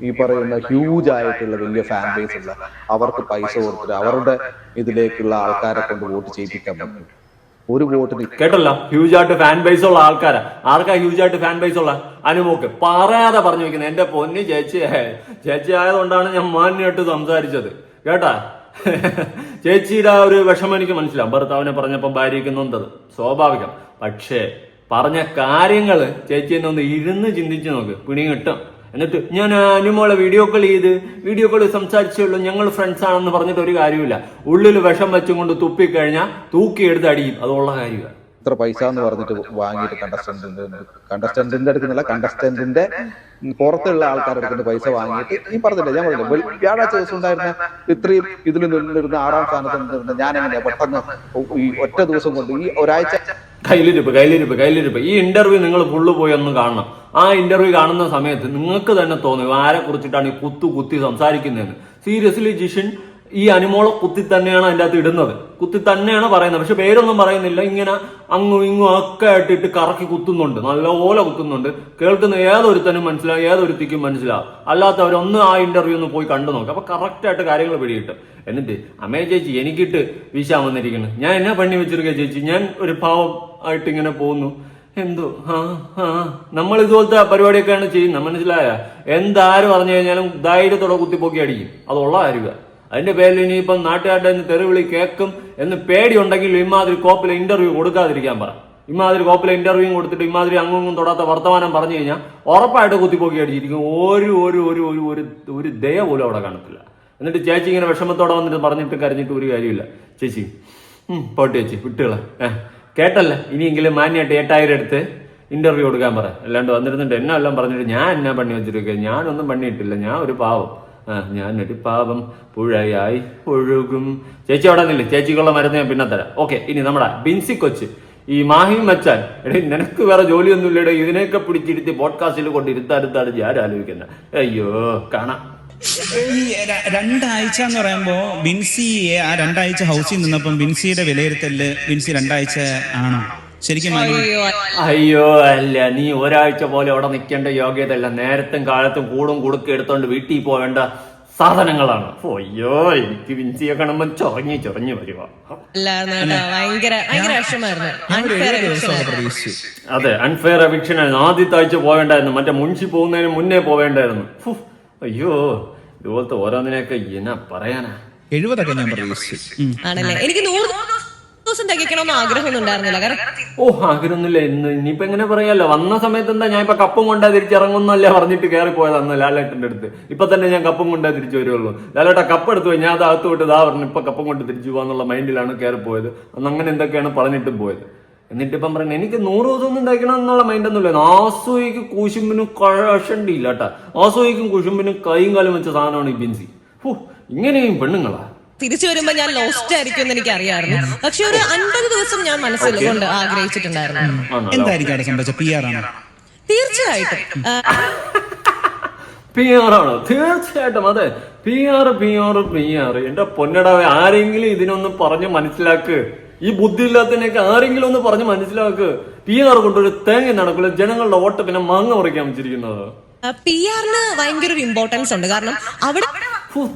ഈ പറയുന്ന ഹ്യൂജ് ആയിട്ടുള്ള വലിയ ഫാൻ ബേസ് ഉള്ള അവർക്ക് പൈസ കൊടുത്തിട്ട് അവരുടെ ഇതിലേക്കുള്ള ആൾക്കാരെ കൊണ്ട് വോട്ട് ചെയ്യിപ്പിക്കാൻ പറ്റും. ഒരു വോട്ടിന് കേട്ടല്ലോ, ഹ്യൂജായിട്ട് ഫാൻ ബേസ് ഉള്ള ആൾക്കാരാ. ആർക്കാ ഹ്യൂജായിട്ട് ഫാൻ ബേസ് ഉള്ള? അനുമോക്ക്. പറയാതെ പറഞ്ഞു വെക്കുന്നത്. എന്റെ പൊന്നി ചേച്ചി ആയതുകൊണ്ടാണ് ഞാൻ മാന്യമായിട്ട് സംസാരിച്ചത് കേട്ടാ. ചേച്ചിയുടെ ആ ഒരു വിഷമം എനിക്ക് മനസ്സിലാവും. ഭർത്താവിനെ പറഞ്ഞപ്പം ഭാര്യയ്ക്ക് നൊന്തത് സ്വാഭാവികം. പക്ഷേ പറഞ്ഞ കാര്യങ്ങള് ചേച്ചി എന്നെ ഒന്ന് ഇരുന്ന് ചിന്തിച്ചു നോക്ക്, പിണി കിട്ടും. എന്നിട്ട് ഞാൻ അനുമോളെ വീഡിയോ കോൾ സംസാരിച്ചുള്ളൂ, ഞങ്ങൾ ഫ്രണ്ട്സ് ആണെന്ന് പറഞ്ഞിട്ട് ഒരു കാര്യമില്ല. ഉള്ളിൽ വിഷം വെച്ചും കൊണ്ട് തുപ്പിക്കഴിഞ്ഞാൽ തൂക്കിയെടുത്ത് അടിയും. അതുള്ള കാര്യമാണ്. ഇത്ര പൈസ എന്ന് പറഞ്ഞിട്ട് വാങ്ങിയിട്ട് കണ്ടസ്റ്റന്റിന്റെ അടുക്കുന്നില്ല, കണ്ടസ്റ്റന്റിന്റെ പുറത്തുള്ള ആൾക്കാരുടെ അടുക്കുന്ന പൈസ വാങ്ങിയിട്ട് ഈ പറഞ്ഞില്ല, ഞാൻ പറഞ്ഞില്ല വ്യാഴാഴ്ച ദിവസം ഉണ്ടായിരുന്ന ഇത്രയും ഇതിൽ നിന്നിരുന്ന 6ാം സ്ഥാനത്ത് നിന്നിരുന്ന ഞാൻ എങ്ങനെയാ പെട്ടെന്ന് ഈ ഒറ്റ ദിവസം കൊണ്ട് ഈ ഒരാഴ്ച കയ്യിലിരിപ്പ് ഈ ഇന്റർവ്യൂ നിങ്ങൾ ഫുള്ള് പോയി ഒന്ന് കാണണം. ആ ഇന്റർവ്യൂ കാണുന്ന സമയത്ത് നിങ്ങൾക്ക് തന്നെ തോന്നും ആരെ കുറിച്ചിട്ടാണ് ഈ കുത്തി സംസാരിക്കുന്നതെന്ന്. സീരിയസ്ലി ജിഷിൻ ഈ അനുമോളെ കുത്തി തന്നെയാണ് അതിൻ്റെ അകത്ത് ഇടുന്നത്, കുത്തി തന്നെയാണ് പറയുന്നത്. പക്ഷെ പേരൊന്നും പറയുന്നില്ല, ഇങ്ങനെ അങ്ങും ഇങ്ങും ഒക്കെ ആയിട്ടിട്ട് കറക്കി കുത്തുന്നുണ്ട്, നല്ലപോലെ കുത്തുന്നുണ്ട്. കേൾക്കുന്ന ഏതൊരുത്തനും മനസ്സിലാവും, ഏതൊരുത്തിക്കും മനസ്സിലാവും. അല്ലാത്തവരൊന്ന് ആ ഇന്റർവ്യൂ ഒന്ന് പോയി കണ്ടു നോക്കുക, അപ്പൊ കറക്റ്റ് ആയിട്ട് കാര്യങ്ങൾ പിടികിട്ടും. എന്നിട്ട് അമ്മേ ചേച്ചി എനിക്കിട്ട് വീശാൻ വന്നിരിക്കുന്നു, ഞാൻ എന്നാ പണി വെച്ചിരിക്കുക ചേച്ചി, ഞാൻ ഒരു പാവം ആയിട്ട് ഇങ്ങനെ പോകുന്നു, എന്തോ നമ്മൾ ഇതുപോലത്തെ പരിപാടിയൊക്കെയാണ് ചെയ്യുന്നത്, മനസ്സിലായ? എന്താര് പറഞ്ഞു കഴിഞ്ഞാലും ധൈര്യത്തോടെ കുത്തിപ്പൊക്കി അടിക്കും, അതുള്ള ആരുക. അതിന്റെ പേരിൽ ഇനിയിപ്പം നാട്ടുകാരുടെ തെറിവിളി കേൾക്കും എന്ന് പേടിയുണ്ടെങ്കിൽ ഇമാതിരി കോപ്പിലെ ഇന്റർവ്യൂ കൊടുക്കാതിരിക്കാൻ പറ. ഇമാതിരി കോപ്പിലെ ഇന്റർവ്യൂ കൊടുത്തിട്ട് ഇമാതിരി അങ്ങും തൊടാത്ത വർത്തമാനം പറഞ്ഞു കഴിഞ്ഞാൽ ഉറപ്പായിട്ട് കുത്തിപ്പൊക്കി അടിച്ചിരിക്കും. ഒരു ദയ പോലും അവിടെ കാണത്തില്ല. എന്നിട്ട് ചേച്ചി ഇങ്ങനെ വിഷമത്തോടെ വന്നിട്ട് പറഞ്ഞിട്ട് കരഞ്ഞിട്ട് ഒരു കാര്യമില്ല. ചേച്ചി പോട്ടെ ചേച്ചി, വിട്ടുകളെ കേട്ടല്ല, ഇനിയെങ്കിലും മാന്യമായിട്ട് 8000 എടുത്ത് ഇന്റർവ്യൂ കൊടുക്കാൻ പറ. അല്ലാണ്ട് വന്നിരുന്നിട്ട് എല്ലാം പറഞ്ഞിട്ട് ഞാൻ എന്നാ പണി വെച്ചിരിക്കുക, ഞാനൊന്നും പണിയിട്ടില്ല, ഞാൻ ഒരു പാവം, ഞാനൊരു പാപം പുഴയായി ഒഴുകും. ചേച്ചി അവിടെ നിന്നില്ലേ, ചേച്ചിക്കുള്ള മരുന്ന് ഞാൻ പിന്നെ തരാം. ഓക്കെ, ഇനി നമ്മുടെ ബിൻസി കൊച്ച് ഈ മാഹിം മച്ചാൻ, എടേ നിനക്ക് വേറെ ജോലിയൊന്നും ഇല്ലടേ, ഇതിനെയൊക്കെ പിടിച്ചിരുത്തി പോഡ്കാസ്റ്റിൽ കൊണ്ട് ഇരുത്താടുത്താണ് ഞാൻ ആലോചിക്കുന്നത്. അയ്യോ കാണാം. ഈ 2 ആഴ്ച എന്ന് പറയുമ്പോ ബിൻസിയെ ആ 2 ആഴ്ച ഹൗസിൽ നിന്നപ്പം ബിൻസിയുടെ വിലയിരുത്തല് ബിൻസി 2 ആഴ്ച ആണോ ശരിക്കും? അയ്യോ അല്ല, നീ ഒരാഴ്ച പോലെ അവിടെ നിൽക്കേണ്ട യോഗ്യതയല്ല. നേരത്തും കാലത്തും കൂടും കുടുക്ക് എടുത്തോണ്ട് വീട്ടിൽ പോവേണ്ട സാധനങ്ങളാണ്. അയ്യോ എനിക്ക് വിൻസിയെ കാണുമ്പോൾ ചൊറഞ്ഞു വരുവാ. അതെ, അൺഫെയർ എവിക്ഷൻ ആയിരുന്നു. ആദ്യത്തെ ആഴ്ച പോവേണ്ടായിരുന്നു, മറ്റേ മുൻഷി പോകുന്നതിന് മുന്നേ പോവേണ്ടായിരുന്നു. അയ്യോ ഇതുപോലത്തെ ഓരോന്നിനെയൊക്കെ എന്നാ പറയാനാ. 70 ഞാൻ പ്രതീക്ഷിച്ചു. ആണല്ലേ, എനിക്ക് 100 ദിവസം തികയ്ക്കണമെന്ന് ആഗ്രഹമൊന്നും ഉണ്ടായിരുന്നില്ല. ആഗ്രഹമൊന്നുമില്ല. ഇനിയിപ്പോ എങ്ങനെ പറയാലോ, വന്ന സമയത്ത് എന്താ ഞാൻ ഇപ്പൊ കപ്പും കൊണ്ടാ തിരിച്ചിറങ്ങുന്നല്ലേ പറഞ്ഞിട്ട് കയറി പോയത് അന്ന് ലാലേട്ടന്റെ അടുത്ത്. ഇപ്പൊ തന്നെ ഞാൻ കപ്പും കൊണ്ടാ തിരിച്ചു വരുള്ളൂ. ലാലേട്ട കപ്പ് എടുത്തു പോയി, ഞാൻ അത് അകത്ത് വിട്ട് പറഞ്ഞു ഇപ്പൊ കപ്പും കൊണ്ട് തിരിച്ചു പോകാന്നുള്ള മൈൻഡിലാണ് കയറി പോയത്. അന്ന് അങ്ങനെ എന്തൊക്കെയാണ് പറഞ്ഞിട്ടും പോയത്. എന്നിട്ട് ഇപ്പം പറയുന്നത് എനിക്ക് 100 ദിവസം ഒന്നും ഉണ്ടാക്കണം എന്നുള്ള മൈൻഡൊന്നുമില്ല. ആസൂയിക്ക് കുശുമ്പിനും കഴഷണ്ടില്ല കേട്ടാ. ആസൂയിക്കും കുശുമ്പിനും കൈയും കാലും വെച്ച സാധനമാണ് ഈ ബിൻസി. ഇങ്ങനെയും പെണ്ണുങ്ങളാ. തിരിച്ചു വരുമ്പോ ഞാൻ ലോസ്റ്റ് ആയിരിക്കും എന്ന് എനിക്ക് അറിയാമായിരുന്നു. പക്ഷെ ഒരു 50 ദിവസം ഞാൻ മനസ്സിൽ കൊണ്ട് ആഗ്രഹിച്ചിട്ടുണ്ടായിരുന്നു. എന്തായിരിക്കും അവിടെ സംഭവിച്ച? PR ആണോ? തീർച്ചയായിട്ടും PR ആണോ? തീർച്ചയായിട്ടും അതെ. PR. എന്റെ പൊന്നടാവെ, ആരെങ്കിലും ഇതിനൊന്ന് പറഞ്ഞ് മനസ്സിലാക്ക്. ഈ ബുദ്ധി ഇല്ലാത്തതിനൊക്കെ ആരെങ്കിലും ഒന്ന് പറഞ്ഞ് മനസ്സിലാക്ക്. PR കൊണ്ടൊരു തേങ്ങ നടക്കില്ല. ജനങ്ങളുടെ വോട്ട് പിന്നെ മാങ്ങ പറിക്കാൻ വെച്ചിരിക്കുന്നത്. PR-ന് ഭയങ്കര ഒരു ഇമ്പോർട്ടൻസ് ഉണ്ട്. കാരണം അവിടെ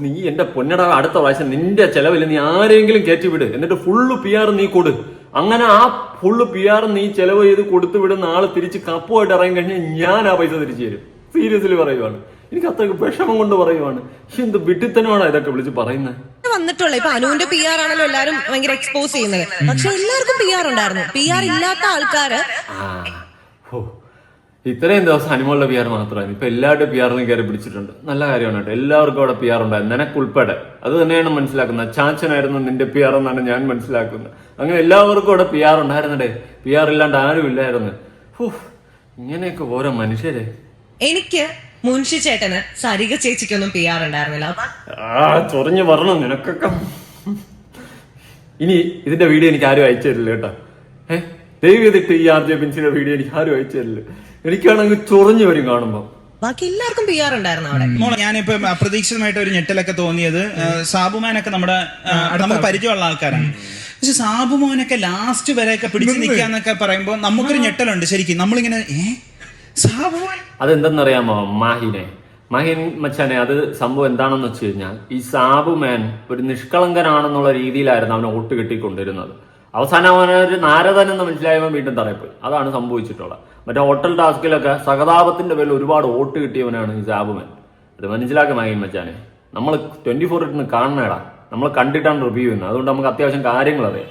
നീ എന്റെ പൊന്നട അടുത്ത പ്രാവശ്യം നിന്റെ ചെലവിൽ നീ ആരെങ്കിലും കയറ്റിവിട്, എന്നിട്ട് ഫുള്ള് PR നീ കൊടു. അങ്ങനെ ആ ഫുള്ള് PR നീ ചെലവ് ചെയ്ത് കൊടുത്തു വിടുന്ന ആള് തിരിച്ച് കപ്പുമായിട്ട് ഇറങ്ങി കഴിഞ്ഞാൽ ഞാൻ ആ പൈസ തിരിച്ചു തരും. സീരിയസ്ലി പറയുവാണ്, എനിക്ക് അത്രയ്ക്ക് വിഷമം കൊണ്ട് പറയുവാണ്. എന്ത് വിട്ടിത്തനമാണ് ഇതൊക്കെ വിളിച്ച് പറയുന്നത്. വന്നിട്ടുള്ള ഇപ്പൊ അനുവിന്റെ PR ആണല്ലോ എല്ലാരും ഭയങ്കര എക്സ്പോസ് ചെയ്യുന്നത്. പക്ഷെ എല്ലാവർക്കും PR ഉണ്ടായിരുന്നു. PR ഇല്ലാത്ത ആൾക്കാര് ഇത്രയും ദിവസം അനുമോളുടെ PR മാത്രമായിരുന്നു. ഇപ്പൊ എല്ലാവരുടെ PR-നും കയറി പിടിച്ചിട്ടുണ്ട്. നല്ല കാര്യമാണ് കേട്ടോ. എല്ലാവർക്കും അവിടെ PR ഉണ്ടായിരുന്നു, നിനക്കുൾപ്പെടെ. അത് തന്നെയാണ് മനസ്സിലാക്കുന്നത്. ചാച്ചനായിരുന്നു നിന്റെ PR എന്നാണ് ഞാൻ മനസ്സിലാക്കുന്നത്. അങ്ങനെ എല്ലാവർക്കും അവിടെ PR ഉണ്ടായിരുന്നടേ. PR ഇല്ലാണ്ട് ആരും ഇല്ലായിരുന്നു. ഇങ്ങനെയൊക്കെ ഓരോ മനുഷ്യരെ. എനിക്ക് മുൻഷി ചേട്ടന് സരിക ചേച്ചിക്കൊന്നും PR ഉണ്ടായിരുന്നില്ല. ചൊറിഞ്ഞു പറഞ്ഞു നിനക്കൊക്കെ. ഇനി ഇതിന്റെ വീഡിയോ എനിക്ക് ആരും അയച്ചു തരില്ല കേട്ടോ. ദയവ് ചെയ്തിട്ട് ഈ RJ ബിൻസിയുടെ വീഡിയോ എനിക്ക് ആരും അയച്ചു തരില്ല. എനിക്കാണെങ്കിൽ ചൊറിഞ്ഞു വരും കാണുമ്പോ. ബാക്കി എല്ലാവർക്കും PR ഉണ്ടായിരുന്നു അവിടെ. ഞാനിപ്പോ അപ്രതീക്ഷിതമായിട്ട് ഒരു ഞെട്ടലൊക്കെ തോന്നിയത് സാബുമാനൊക്കെ നമുക്ക് പരിചയമുള്ള ആൾക്കാരാണ്. പക്ഷെ സാബുമോനൊക്കെ ലാസ്റ്റ് വരെയൊക്കെ പിടിച്ചു നിൽക്കാന്നൊക്കെ പറയുമ്പോ നമുക്കൊരു ഞെട്ടലുണ്ട് ശരിക്കും. നമ്മളിങ്ങനെ അതെന്തെന്നറിയാമോ മാഹിൻ മച്ചാനെ, അത് സംഭവം എന്താണെന്ന് വെച്ച് കഴിഞ്ഞാൽ ഈ സാബുമാൻ ഒരു നിഷ്കളങ്കനാണെന്നുള്ള രീതിയിലായിരുന്നു അവനെ വോട്ട് കിട്ടിക്കൊണ്ടിരുന്നത്. അവസാനം അവനൊരു നാരദൻ എന്ന് മനസ്സിലായവൻ വീണ്ടും തറയപ്പോയി. അതാണ് സംഭവിച്ചിട്ടുള്ളത്. മറ്റേ ഹോട്ടൽ ടാസ്കിലൊക്കെ സഹതാപത്തിന്റെ പേരിൽ ഒരുപാട് വോട്ട് കിട്ടിയവനാണ് ഈ സാബുമാൻ. അത് മനസ്സിലാക്കുക മാഹിൻ മച്ചാനെ. നമ്മൾ 24 കാണണേടാ, നമ്മൾ കണ്ടിട്ടാണ് റിവ്യൂ ചെയ്യുന്നത്. അതുകൊണ്ട് നമുക്ക് അത്യാവശ്യം കാര്യങ്ങൾ അറിയാം.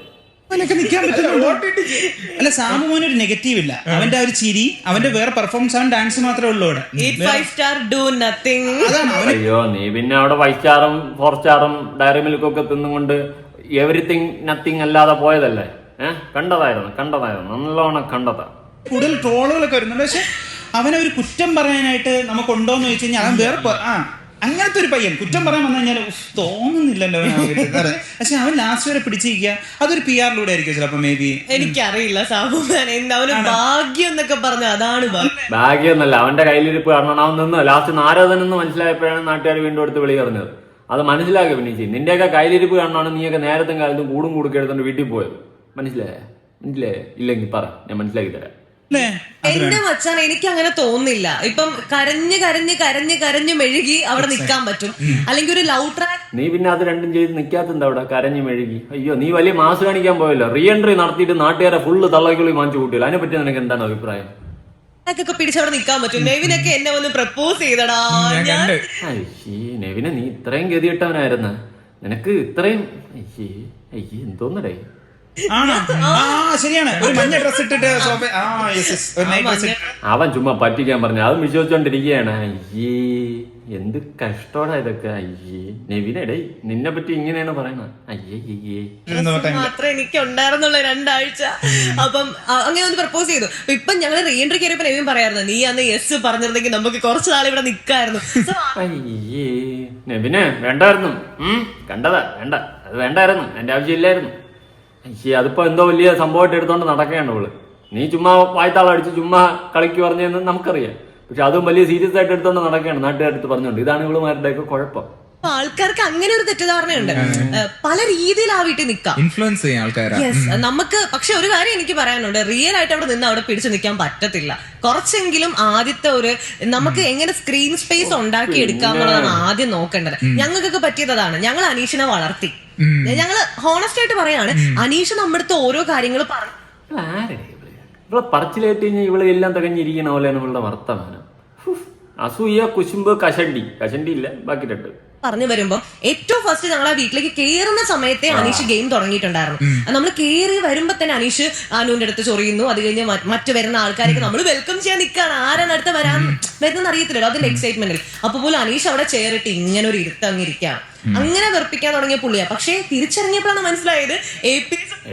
അല്ല, സാബുമോന് ഒരു നെഗറ്റീവ് ഇല്ല. അവന്റെ ഒരു ചിരി, അവന്റെ വേറെ പെർഫോമൻസ്, അവൻ ഡാൻസ് മാത്രമേ ഉള്ളൂ. അയ്യോ, നീ പിന്നെ അവിടെ 5 സ്റ്റാറും 4 സ്റ്റാറും ഡയറി മിൽക്കും ഒക്കെ തിന്നുകൊണ്ട് എവറിത്തിങ് നത്തിങ് അല്ലാതെ പോയതല്ലേ. കണ്ടതായിരുന്നു നല്ലോണം കണ്ടതാ. കൂടുതൽ ട്രോളുകളൊക്കെ വരുന്നുണ്ട്. പക്ഷെ അവനെ ഒരു കുറ്റം പറയാനായിട്ട് നമുക്ക് ഉണ്ടോന്ന് ചോദിച്ചു കഴിഞ്ഞാൽ അവൻ വേറെ അങ്ങനത്തെ ഒരു പയ്യൻ കുറ്റം പറയാൻ വന്നു കഴിഞ്ഞാൽ തോന്നുന്നില്ലല്ലോ. പക്ഷെ അവൻ ലാസ്റ്റ് വരെ പിടിച്ചിരിക്കുക. അതൊരു PR-ലൂടെ ആയിരിക്കും ചിലപ്പോ മേ ബി. എനിക്കറിയില്ല സാബുമാനെ, അവന് ഭാഗ്യം എന്നൊക്കെ പറഞ്ഞ അതാണ് ഭാഗ്യം എന്നല്ല, അവന്റെ കയ്യിലിരിപ്പ് കാരണം അവൻ നിന്ന് ലാസ്റ്റ് നാരദനെന്ന് മനസ്സിലായപ്പോഴാണ് നാട്ടുകാർ വീണ്ടും എടുത്ത് വിളി പറഞ്ഞത്. അത് മനസ്സിലാക്കുക പിന്നെ ചെയ്യും. നിന്റെയൊക്കെ കയ്യിലിരിപ്പ് കാണാണ് നീയൊക്കെ നേരത്തും കാലത്തും കൂടും എടുത്തോണ്ട് വീട്ടിൽ പോയത്. മനസ്സിലായേ? ഇല്ലെങ്കിൽ പറ, ഞാൻ മനസ്സിലാക്കി തരാം. എന്റെ മച്ചാൻ എനിക്ക് അങ്ങനെ തോന്നുന്നില്ല. ഇപ്പം കരഞ്ഞ് മെഴുകി അവിടെ നിൽക്കാൻ പറ്റും. അല്ലെങ്കിൽ ഒരു ലവ് ട്രാക്ക് നീ പിന്നെ അത് രണ്ടും ചെയ്ത് നിൽക്കാത്തെന്താ അവിടെ കരഞ്ഞു മെഴുകി? അയ്യോ, നീ വലിയ മാസ് കാണിക്കാൻ പോയല്ലോ. റീ എൻട്രി നടത്തിയിട്ട് നാട്ടുകാരെ ഫുള്ള് തള്ളക്കുള്ളി വാങ്ങിച്ചു കൂട്ടിയല്ലോ. അതിനെ പറ്റി നിനക്ക് എന്താണ് അഭിപ്രായം? ഒക്കെ പിടിച്ചവിടെ നിൽക്കാൻ പറ്റും. നെവിനൊക്കെ എന്നെ വന്ന് പ്രപ്പോസ് ചെയ്തടാ. നെവിനെ നീ ഇത്രയും ഗതിയിട്ടവനായിരുന്നു. നിനക്ക് ഇത്രയും എന്തോന്നടേ. ശരിയാണ്. ഒരു മഞ്ഞ ഡ്രസ് ഇട്ടിട്ട് അവൻ ചുമ്മാ പറ്റിക്കാൻ പറഞ്ഞു. അത് വിശ്വസിച്ചോണ്ടിരിക്കുകയാണ്. എന്ത് കഷ്ടോടാ ഇതൊക്കെ. നെവിനെടേ, നിന്നെ പറ്റി ഇങ്ങനെയാണ് പറയണത്. മാത്രമേ എനിക്ക് ഉണ്ടായിരുന്നുള്ളൂ 2 ആഴ്ച. അപ്പം അങ്ങനെ ഒന്ന് പ്രപ്പോസ് ചെയ്തു. ഇപ്പൊ ഞങ്ങള് റീ എൻട്രി കയറിയപ്പോ നെവിൻ പറയായിരുന്നു, നീ അന്ന് യെസ് പറഞ്ഞിരുന്നെങ്കിൽ നമുക്ക് കുറച്ചു നാൾ ഇവിടെ നിക്കായിരുന്നു. നെവിനെ വേണ്ടായിരുന്നു. കണ്ടതാ, അത് വേണ്ടായിരുന്നു. എന്റെ ആവശ്യമില്ലായിരുന്നു. അതിപ്പോ എന്തോ വലിയ സംഭവമായിട്ട് എടുത്തോണ്ട് നടക്കുകയാണ് അവള്. നീ ചുമ്മാ വായ്ത്താളടിച്ച് ചുമ്മാ കളിക്ക് പറഞ്ഞതെന്ന് നമുക്കറിയാം. പക്ഷെ അതും വലിയ സീരിയസ് ആയിട്ട് എടുത്തോണ്ട് നടക്കുകയാണ് നാട്ടുകാരടുത്ത് പറഞ്ഞോണ്ട്. ഇതാണ് ഇവളുമാരുടെയൊക്കെ കുഴപ്പം. ആൾക്കാർക്ക് അങ്ങനെ ഒരു തെറ്റിദ്ധാരണയുണ്ട്. പല രീതിയിൽ ആ വീട്ടിൽ നിൽക്കാം, ഇൻഫ്ലുവൻസ് ചെയ്യാൻ ആൾക്കാരെ. നമുക്ക് പക്ഷെ ഒരു കാര്യം എനിക്ക് പറയാനുണ്ട്, റിയൽ ആയിട്ട് അവിടെ നിന്ന് അവിടെ പിടിച്ചു നിൽക്കാൻ പറ്റത്തില്ല. കുറച്ചെങ്കിലും ആദ്യത്തെ ഒരു നമുക്ക് എങ്ങനെ സ്ക്രീൻ സ്പേസ് ഉണ്ടാക്കി എടുക്കാന്നുള്ളതാണ് ആദ്യം നോക്കേണ്ടത്. ഞങ്ങൾക്കൊക്കെ പറ്റിയതാണ്. ഞങ്ങൾ അനീഷിനെ വളർത്തി. ഞങ്ങള് ഹോണസ്റ്റ് ആയിട്ട് പറയാണ്, അനീഷ് നമ്മുടെ അടുത്ത് ഓരോ കാര്യങ്ങൾ പറഞ്ഞു. ഇവിടെ പറച്ചിലേറ്റ് കഴിഞ്ഞാൽ ഇവിടെ എല്ലാം തികഞ്ഞിരിക്കണ പോലെയാണ് ഇവളുടെ വർത്തമാനം. അസൂയ, കുശുമ്പ്, കഷണ്ടി ഇല്ല, ബാക്കി 2 പറഞ്ഞു വരുമ്പോ ഏറ്റവും ഫസ്റ്റ് ഞങ്ങൾ ആ വീട്ടിലേക്ക് കയറുന്ന സമയത്തെ അനീഷ് ഗെയിം തുടങ്ങിയിട്ടുണ്ടായിരുന്നു. നമ്മൾ കയറി വരുമ്പോ തന്നെ അനീഷ് അനുവിന്റെ അടുത്ത് ചൊറിയുന്നു. അത് കഴിഞ്ഞ് മറ്റു വരുന്ന ആൾക്കാരൊക്കെ നമ്മൾ വെൽക്കം ചെയ്യാൻ നിൽക്കാണ്. ആരാണ് അടുത്ത് വരുന്നെന്ന് അറിയത്തില്ലല്ലോ, അതിന്റെ എക്സൈറ്റ്മെന്റിൽ. അപ്പൊ പോലും അനീഷ് അവിടെ ചേറിട്ട് ഇങ്ങനെ ഒരു ഇരുത്തങ്ങിരിക്കാം. അങ്ങനെ വെറുപ്പിക്കാൻ തുടങ്ങിയ പുള്ളിയാ. പക്ഷെ തിരിച്ചറിഞ്ഞപ്പോഴാണ് മനസ്സിലായത്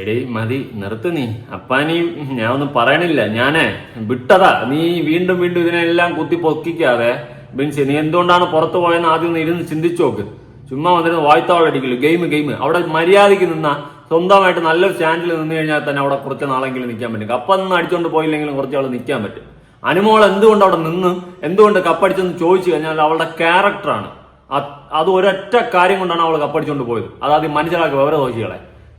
എടേ മതി, നിർത്ത് നീ. അപ്പാനി ഞാൻ ഒന്നും പറയണില്ല, ഞാനേ വിട്ടതാ. നീ വീണ്ടും ഇതിനെല്ലാം കുത്തി പൊക്കിക്കാതെ ബിൻസി, നീ എന്തുകൊണ്ടാണ് പുറത്തു പോയെന്ന് ആദ്യം ഒന്ന് ഇരുന്ന് ചിന്തിച്ചു നോക്ക്. ചുമ്മാ വന്നിരുന്ന് വായ്ത്താവളടിക്കില്ല. ഗെയിം അവിടെ മര്യാദയ്ക്ക് നിന്നാ, സ്വന്തമായിട്ട് നല്ലൊരു സ്റ്റാൻഡിൽ നിന്ന് കഴിഞ്ഞാൽ തന്നെ അവിടെ കുറച്ച് നാളെങ്കിലും നിൽക്കാൻ പറ്റും. കപ്പൊന്നും അടിച്ചോണ്ട് പോയില്ലെങ്കിലും കുറച്ച് ആൾ നിൽക്കാൻ പറ്റും. അനുമോൾ എന്തുകൊണ്ട് അവിടെ നിന്ന്, എന്തുകൊണ്ട് കപ്പടിച്ചെന്ന് ചോദിച്ചു കഴിഞ്ഞാൽ അവളുടെ ക്യാരക്ടറാണ്. അത് ഒരൊറ്റ കാര്യം കൊണ്ടാണ് അവൾ കപ്പടിച്ചോണ്ട് പോയത്. അതാദ്യം മനസ്സിലാക്കുക ഓരോ ദോഷികളെ.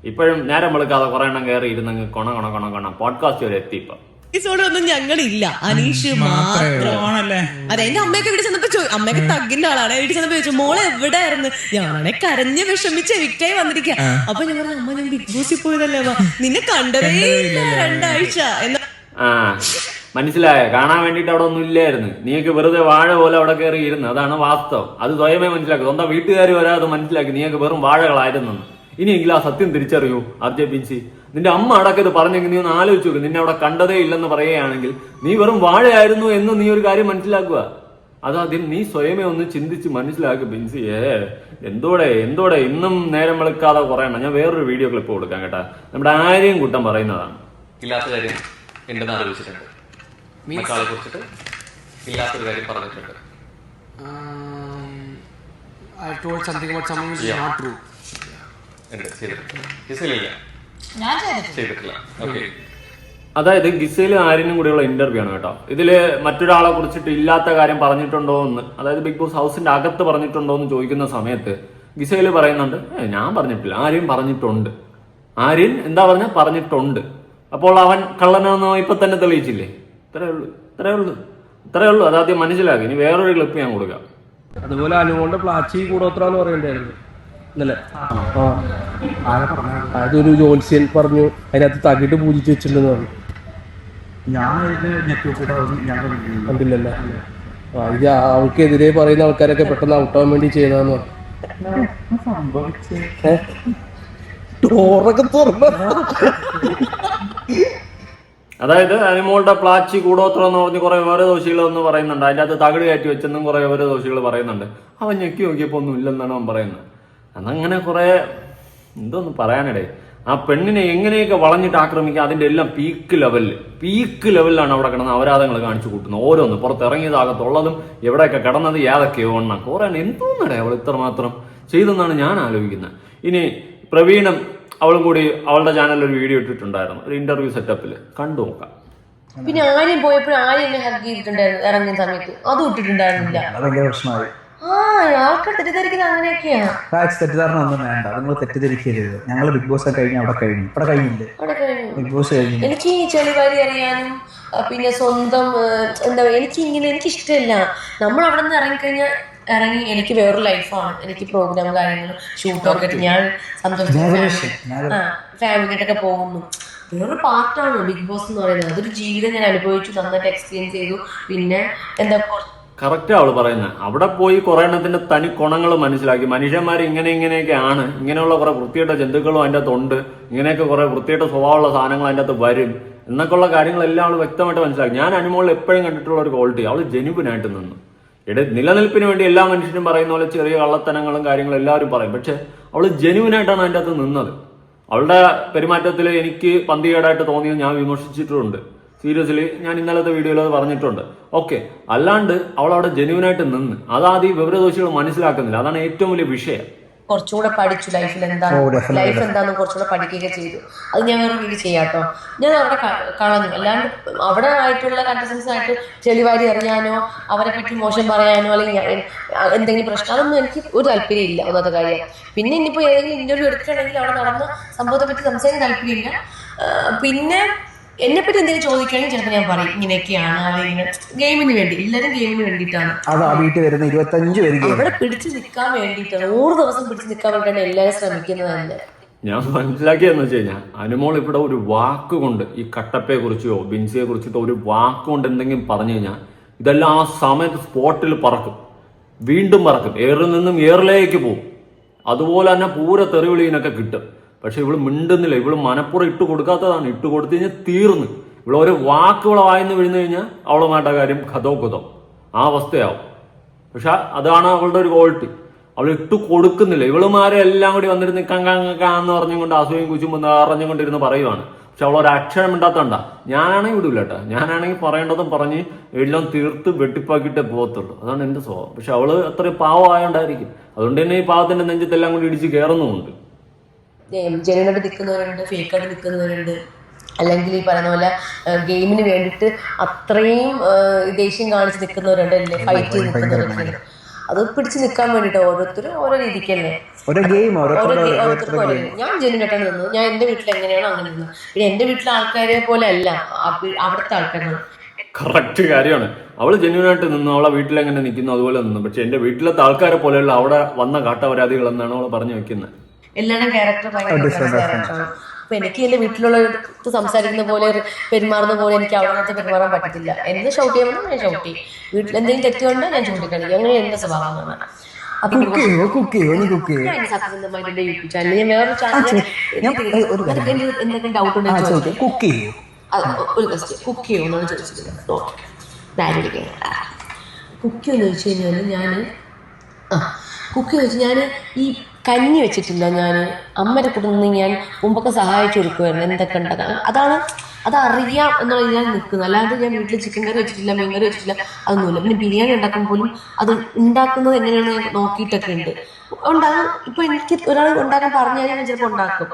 ഇപ്പോഴും നേരം വെളുക്കാതെ കുറെ എണ്ണം കയറി ഇരുന്നെങ്കിൽ കൊണ പോഡ്കാസ്റ്റ് വരെ എത്തി. ഇപ്പൊ ഒന്നും ഞങ്ങളില്ല, അനീഷ് മാത്രമാണല്ലേ. അതെ, എന്റെ അമ്മയൊക്കെ വീട്ടിൽ ചെന്നപ്പോ അമ്മയൊക്കെ തഗ്ഗിന്റെ ആളാണ്. വീട്ടിൽ ചെന്നപ്പോ ചോദിച്ചു, മോളെ എവിടെയായിരുന്നു? ഞാനാണെ കരഞ്ഞ് വിഷമിച്ച് എവിക്റ്റായി വന്നിരിക്കുക. അപ്പൊ ഞാൻ പറഞ്ഞു, അമ്മ ഞാൻ ബിഗ് ബോസിൽ പോയതല്ലേ, നിന്നെ കണ്ടതേ ഇല്ല 2 ആഴ്ച എന്ന്. മനസ്സിലായ? കാണാൻ വേണ്ടിട്ട് അവിടെ ഒന്നും ഇല്ലായിരുന്നു. നീയൊക്കെ വെറുതെ വാഴ പോലെ അവിടെ കയറി ഇരുന്ന്. അതാണ് വാസ്തവം. അത് സ്വയമേ മനസ്സിലാക്കി. സ്വന്തം വീട്ടുകാർ വരാതെ മനസ്സിലാക്കി നീയൊക്കെ വെറും വാഴകളായിരുന്നു. ഇനിയെങ്കിലും ആ സത്യം തിരിച്ചറിയൂ RJ ബിൻസി. നിന്റെ അമ്മ അടക്കം ഇത് പറഞ്ഞെങ്കിൽ നീ ഒന്ന് ആലോചിച്ചു നോക്ക്. നിന്നെ അവിടെ കണ്ടതേ ഇല്ലെന്ന് പറയുകയാണെങ്കിൽ നീ വെറും വാഴയായിരുന്നു എന്ന് നീ ഒരു കാര്യം മനസ്സിലാക്കുക. അതാദ്യം നീ സ്വയമേ ഒന്ന് ചിന്തിച്ച് മനസ്സിലാക്കുക ബിൻസി. എന്തോടെ ഇന്നും നേരം വെളുക്കാതെ കുറയണം. ഞാൻ വേറൊരു വീഡിയോ ക്ലിപ്പ് കൊടുക്കാം കേട്ടാ. നമ്മുടെ ആരെയും കുറ്റം പറയുന്നതാണ്. ഇല്ലാത്ത കാര്യം ഉണ്ടെന്ന് ആലോചിച്ചിട്ടുണ്ട്. മറ്റാളെ കുറിച്ചിട്ട് ഇല്ലാത്തൊരു കാര്യം പറഞ്ഞിട്ടുണ്ട്. I told something about someone which is not true. ചെയ്തിട്ടില്ല. ഓക്കെ. അതായത് ഗിസയിലും ആര്യനും കൂടെയുള്ള ഇന്റർവ്യൂ ആണ് കേട്ടോ. ഇതില് മറ്റൊരാളെ കുറിച്ചിട്ട് ഇല്ലാത്ത കാര്യം പറഞ്ഞിട്ടുണ്ടോ എന്ന്, അതായത് ബിഗ് ബോസ് ഹൗസിന്റെ അകത്ത് പറഞ്ഞിട്ടുണ്ടോ എന്ന് ചോദിക്കുന്ന സമയത്ത് ഗിസയില് പറയുന്നുണ്ട്, ഞാൻ പറഞ്ഞിട്ടില്ല, ആര്യൻ പറഞ്ഞിട്ടുണ്ട്. ആര്യൻ എന്താ പറഞ്ഞിട്ടുണ്ട്. അപ്പോൾ അവൻ കള്ളനാണെന്നോ ഇപ്പൊ തന്നെ തെളിയിച്ചില്ലേ? ഇത്രേ ഉള്ളൂ. അതാദ്യം മനസ്സിലാക്കി. ഇനി വേറൊരു ക്ലിപ്പ് ഞാൻ കൊടുക്കാം. അതുപോലെ അനുമോളുടെ പ്ലാച്ചി കൂടോത്രാന്ന് പറയണ്ടായിരുന്നു ഇന്നലെ. അതൊരു ജോത്സ്യൻ പറഞ്ഞു അതിനകത്ത് തകിട്ട് പൂജിച്ച് വെച്ചിട്ടുണ്ടെന്ന് പറഞ്ഞു. കണ്ടില്ലല്ലേ? ഇത് അവൾക്കെതിരെ പറയുന്ന ആൾക്കാരൊക്കെ പെട്ടെന്ന് ഔട്ടാവാൻ വേണ്ടി ചെയ്തതാന്ന് ഡോറൊക്കെ തുറന്ന. അതായത് അനുമോളുടെ പ്ലാച്ചി കൂടോത്രം എന്ന് പറഞ്ഞ് കുറെ വേറെ ദോഷികളൊന്നും പറയുന്നുണ്ട്. അതിൻ്റെ അകത്ത് തകിട് കയറ്റി വെച്ചെന്നും കുറെ വേറെ ദോഷികൾ പറയുന്നുണ്ട്. അവൻ ഞെക്കി നോക്കിയപ്പോൾ ഒന്നും ഇല്ലെന്നാണ് അവൻ പറയുന്നത്. അതങ്ങനെ കുറെ എന്തോന്ന് പറയാനിടേ. ആ പെണ്ണിനെ എങ്ങനെയൊക്കെ വളഞ്ഞിട്ട് ആക്രമിക്കുക, അതിന്റെ എല്ലാം പീക്ക് ലെവലിലാണ് അവിടെ കിടന്ന് അപരാധങ്ങൾ കാണിച്ചു കൂട്ടുന്നത്. ഓരോന്ന് പുറത്തിറങ്ങിയതാകത്തുള്ളതും എവിടെയൊക്കെ കിടന്നത് ഏതൊക്കെയോ എണ്ണം കുറെ എന്തോന്നടേ അവൾ ഇത്രമാത്രം ചെയ്തെന്നാണ് ഞാൻ ആലോചിക്കുന്നത്. ഇനി പ്രവീണും അവളും കൂടി അവളുടെ ചാനലിൽ ഒരു വീഡിയോ ഇട്ടിട്ടുണ്ടായിരുന്നു, ഒരു ഇന്റർവ്യൂ സെറ്റപ്പിൽ, കണ്ടു നോക്കാം. പിന്നെ ആര്യം പോയപ്പോഴും ആര്യം എന്നെ ഹഗ് ചെയ്തിട്ടുണ്ടായിരുന്നു ഇറങ്ങിയ സമയത്ത്, അതും ഇട്ടിട്ടുണ്ടായിരുന്നില്ല. ഭയങ്കര പ്രശ്നമായി. ആൾക്കാർ തെറ്റിദ്ധരിക്കുന്നത് അങ്ങനെയൊക്കെയാണ്. തെറ്റിദ്ധാരണ ഒന്നും വേണ്ട, നിങ്ങൾ തെറ്റിദ്ധരിക്കരുത്. ഞങ്ങൾ ബിഗ് ബോസ് കഴിഞ്ഞ് അവിടെ കഴിഞ്ഞു, ഇവിടെ കഴിഞ്ഞില്ലേ ബിഗ് ബോസ് കഴിഞ്ഞു. എനിക്ക് ഈ ചെളിവാരി അറിയാനും പിന്നെ സ്വന്തം എന്താ എനിക്ക് ഇഷ്ടമില്ല. നമ്മൾ അവിടെ നിന്ന് ഇറങ്ങി എനിക്ക് വേറൊരു ലൈഫാണ്. എനിക്ക് പ്രോഗ്രാം കാര്യങ്ങൾ ഷൂട്ടൊക്കെ ഞാൻ സന്തോഷം ഫാമിലിയായിട്ടൊക്കെ പോകുന്നു. വേറൊരു പാർട്ടാണ് ബിഗ് ബോസ് എന്ന് പറയുന്നത്. അതൊരു ജീവിതം ഞാൻ അനുഭവിച്ചു, നന്നായിട്ട് എക്സ്പീരിയൻസ് ചെയ്തു. പിന്നെ എന്താ കറക്റ്റാ അവള് പറയുന്നത്. അവിടെ പോയി കുറെ എണ്ണത്തിന്റെ തനി ഗുണങ്ങൾ മനസ്സിലാക്കി. മനുഷ്യന്മാർ ഇങ്ങനെയൊക്കെയാണ്, ഇങ്ങനെയുള്ള കുറെ വൃത്തിയുടെ ജന്തുക്കളും അതിൻ്റെ അകത്തുണ്ട്, ഇങ്ങനെയൊക്കെ കുറെ വൃത്തിയുടെ സ്വഭാവമുള്ള സാധനങ്ങൾ അതിൻ്റെ അകത്ത് വരും എന്നൊക്കെയുള്ള കാര്യങ്ങളെല്ലാം അവൾ വ്യക്തമായിട്ട് മനസ്സിലാക്കി. ഞാൻ അനുമോളിൽ എപ്പോഴും കണ്ടിട്ടുള്ള ഒരു ക്വാളിറ്റി, അവൾ ജെനുവിനായിട്ട് നിന്നു. നിലനിൽപ്പിന് വേണ്ടി എല്ലാ മനുഷ്യരും പറയുന്ന പോലെ ചെറിയ കള്ളത്തനങ്ങളും കാര്യങ്ങളും എല്ലാവരും പറയും, പക്ഷെ അവൾ ജെനുവിനായിട്ടാണ് അതിൻ്റെ അകത്ത് നിന്നത്. അവളുടെ പെരുമാറ്റത്തിൽ എനിക്ക് പന്തികേടായിട്ട് തോന്നിയത് ഞാൻ വിമർശിച്ചിട്ടുണ്ട്. സീരിയസ്ലി ഞാൻ ഇന്നലത്തെ വീഡിയോയിൽ അത് പറഞ്ഞിട്ടുണ്ട്. ഓക്കെ, അല്ലാണ്ട് അവൾ അവിടെ ജെന്യൂനായിട്ട് നിന്ന് അതാദ്യം വിവരദോഷികൾ മനസ്സിലാക്കുന്നില്ല. അതാണ് ഏറ്റവും വലിയ വിഷയം. കുറച്ചുകൂടെ പഠിച്ചു ലൈഫ് എന്താണെന്ന് കുറച്ചുകൂടെ പഠിക്കുകയൊക്കെ ചെയ്തു. അത് ഞാൻ വേറെ വീട് ചെയ്യാട്ടോ. ഞാൻ അവിടെ കളഞ്ഞു. അല്ലാണ്ട് അവിടെ ആയിട്ടുള്ള കണ്ടസ്റ്റൻസ് ആയിട്ട് ചെളിവാരി അറിയാനോ അവരെ പറ്റി മോശം പറയാനോ അല്ലെങ്കിൽ എന്തെങ്കിലും പ്രശ്നം അതൊന്നും എനിക്ക് ഒരു താല്പര്യമില്ല. ഒന്നാമത്തെ കാര്യം. പിന്നെ ഇനിയിപ്പോൾ ഏതെങ്കിലും ഇന്റർവ്യൂ എടുക്കുകയാണെങ്കിൽ അവിടെ നടന്ന സംഭവത്തെ പറ്റി സംസാരിക്കാൻ താല്പര്യമില്ല. പിന്നെ എന്നെപ്പറ്റി എന്തെങ്കിലും ചോദിക്കുകയാണെങ്കിൽ ചിലപ്പോൾ ഞാൻ പറയും ഇങ്ങനെയൊക്കെയാണ്, അവരിങ്ങനെ ഗെയിമിന് വേണ്ടി, എല്ലാവരും ഗെയിമിന് വേണ്ടിയിട്ടാണ് അവിടെ പിടിച്ചു നിൽക്കാൻ വേണ്ടിയിട്ടാണ്. 100 ദിവസം പിടിച്ചു നിൽക്കാൻ വേണ്ടിയിട്ടാണ് എല്ലാവരും ശ്രമിക്കുന്നത് തന്നെ. ഞാൻ മനസ്സിലാക്കിയെന്ന് വെച്ച് കഴിഞ്ഞാൽ അനുമോൾ ഇവിടെ ഒരു വാക്കുകൊണ്ട് ഈ കട്ടപ്പയെ കുറിച്ചോ ബിൻസിയെ കുറിച്ചിട്ടോ ഒരു വാക്കുകൊണ്ട് എന്തെങ്കിലും പറഞ്ഞു കഴിഞ്ഞാൽ ഇതെല്ലാം ആ സമയത്ത് സ്പോട്ടിൽ പറക്കും, വീണ്ടും പറക്കും, എയറിൽ നിന്നും എയറിലേക്ക് പോകും. അതുപോലെ തന്നെ പൂര തെറിവിളിനൊക്കെ കിട്ടും. പക്ഷെ ഇവള് മിണ്ടുന്നില്ല. ഇവള് മനപ്പുറം ഇട്ട് കൊടുക്കാത്തതാണ്. ഇട്ട് കൊടുത്തു കഴിഞ്ഞാൽ തീർന്ന്. ഇവിടെ ഒരു വാക്കുകളെ വായിന്ന് വീഴുന്നു കഴിഞ്ഞാൽ അവളുമായിട്ട് കാര്യം കഥോ ആ അവസ്ഥയാവും. പക്ഷെ അതാണ് അവളുടെ ഒരു ക്വാളിറ്റി. അവൾ ഇട്ട് കൊടുക്കുന്നില്ല. ഇവളുമാരെ എല്ലാം കൂടി വന്നിരുന്ന് കങ്കാന്ന് പറഞ്ഞുകൊണ്ട് അസൂയം കുച്ചുമ്പോൾ അറിഞ്ഞുകൊണ്ടിരുന്ന് പറയുവാണ്. പക്ഷെ അവളൊരു അക്ഷരം ഇണ്ടാത്തണ്ട. ഞാനാണെങ്കിൽ വിടൂല കേട്ടോ. ഞാനാണെങ്കിൽ പറയേണ്ടതും പറഞ്ഞ് എല്ലാം തീർത്ത് വെട്ടിപ്പാക്കിയിട്ടേ പോകത്തുള്ളൂ. അതാണ് എന്റെ സ്വഭാവം. പക്ഷെ അവള് അത്രയും പാവമായോണ്ടായിരിക്കും. അതുകൊണ്ട് തന്നെ ഈ പാവത്തിന്റെ നെഞ്ചത്തെല്ലാം കൂടി ഇടിച്ച് കയറുന്നുമുണ്ട്. ജനുവിനായിട്ട് നിൽക്കുന്നവരുണ്ട്, ഫേക്കായിട്ട് നിൽക്കുന്നവരുണ്ട്, അല്ലെങ്കിൽ ഈ പറയുന്ന പോലെ ഗെയിമിന് വേണ്ടിയിട്ട് അത്രയും ദേഷ്യം കാണിച്ച് നിൽക്കുന്നവരുണ്ട്, അല്ലേ ഫൈറ്റ് ചെയ്ത് നിൽക്കുന്നവരുണ്ട്. അത് പിടിച്ച് നിൽക്കാൻ വേണ്ടിയിട്ട് ഓരോരുത്തരും ഓരോ രീതിക്കല്ലേ. ഞാൻ ജനുവിനായിട്ടാണ് നിന്നത്. ഞാൻ എൻ്റെ വീട്ടിൽ എങ്ങനെയാണോ അങ്ങനെ നിന്നത്. പിന്നെ എൻ്റെ വീട്ടിലെ ആൾക്കാരെ പോലെ അല്ല അവിടുത്തെ ആൾക്കാരാണ്. കറക്റ്റ് കാര്യമാണ്. അവള് ജെന്യൂനായിട്ട് നിന്നു, അവളെ വീട്ടിലെങ്ങനെ നിൽക്കുന്നു അതുപോലെ നിന്നു. പക്ഷെ എന്റെ വീട്ടിലത്തെ ആൾക്കാരെ പോലെയുള്ള അവിടെ വന്ന കാട്ടപരാധികൾ എന്നാണ് അവൾ പറഞ്ഞു വെക്കുന്നത്. എല്ലാവരുടെയും ക്യാരക്ടർ ഭയങ്കര. അപ്പൊ എനിക്ക് എന്റെ വീട്ടിലുള്ള സംസാരിക്കുന്ന പോലെ പെരുമാറുന്ന പോലെ എനിക്ക് അവിടെ പെരുമാറാൻ പറ്റത്തില്ല. എന്ത് ഷൗട്ട് ചെയ്യുമ്പോൾ ഞാൻ ഷൗട്ട് ചെയ്യും. വീട്ടിൽ എന്തെങ്കിലും തെറ്റുകൊണ്ട് ഞാൻ ചൂണ്ടിക്കാണിക്കും. അങ്ങനെ എന്റെ സ്വഭാവമാണ്. സത്യസന്ധമായിട്ട് എന്റെ യൂട്യൂബ് ചാനൽ ഞാൻ വേറൊരു ചാനൽ എന്തെങ്കിലും ഡൗട്ട് ഉണ്ടെങ്കിൽ ഒരു ക്വസ്റ്റ്യൻ കുക്ക് ചെയ്യുമെന്നാണ് ചോദിച്ചിട്ടുള്ളത്. കുക്ക് എന്ന് ചോദിച്ചു കഴിഞ്ഞാൽ കുക്ക് ചോദിച്ചാൽ ഞാൻ ഈ കഞ്ഞി വെച്ചിട്ടില്ല. ഞാൻ അമ്മയുടെ കൂടെ നിന്ന് ഞാൻ മുമ്പൊക്കെ സഹായിച്ചു കൊടുക്കുമായിരുന്നു എന്തൊക്കെ ഉണ്ടാക്കാൻ. അതറിയാം എന്നുള്ള ഞാൻ നിൽക്കുന്നത്. അല്ലാതെ ഞാൻ വീട്ടിൽ ചിക്കൻ കറി വെച്ചിട്ടില്ല, മീൻ കറി വെച്ചിട്ടില്ല, അതൊന്നുമില്ല. പിന്നെ ബിരിയാണി ഉണ്ടാക്കുമ്പോൾ പോലും അത് ഉണ്ടാക്കുന്നത് എങ്ങനെയാണ് ഞാൻ നോക്കിയിട്ടൊക്കെ ഉണ്ട്. ഉണ്ടാകും. ഇപ്പൊ എനിക്ക് ഒരാൾ ഉണ്ടാക്കാൻ പറഞ്ഞാൽ ഞാൻ ചിലപ്പോൾ ഉണ്ടാക്കും,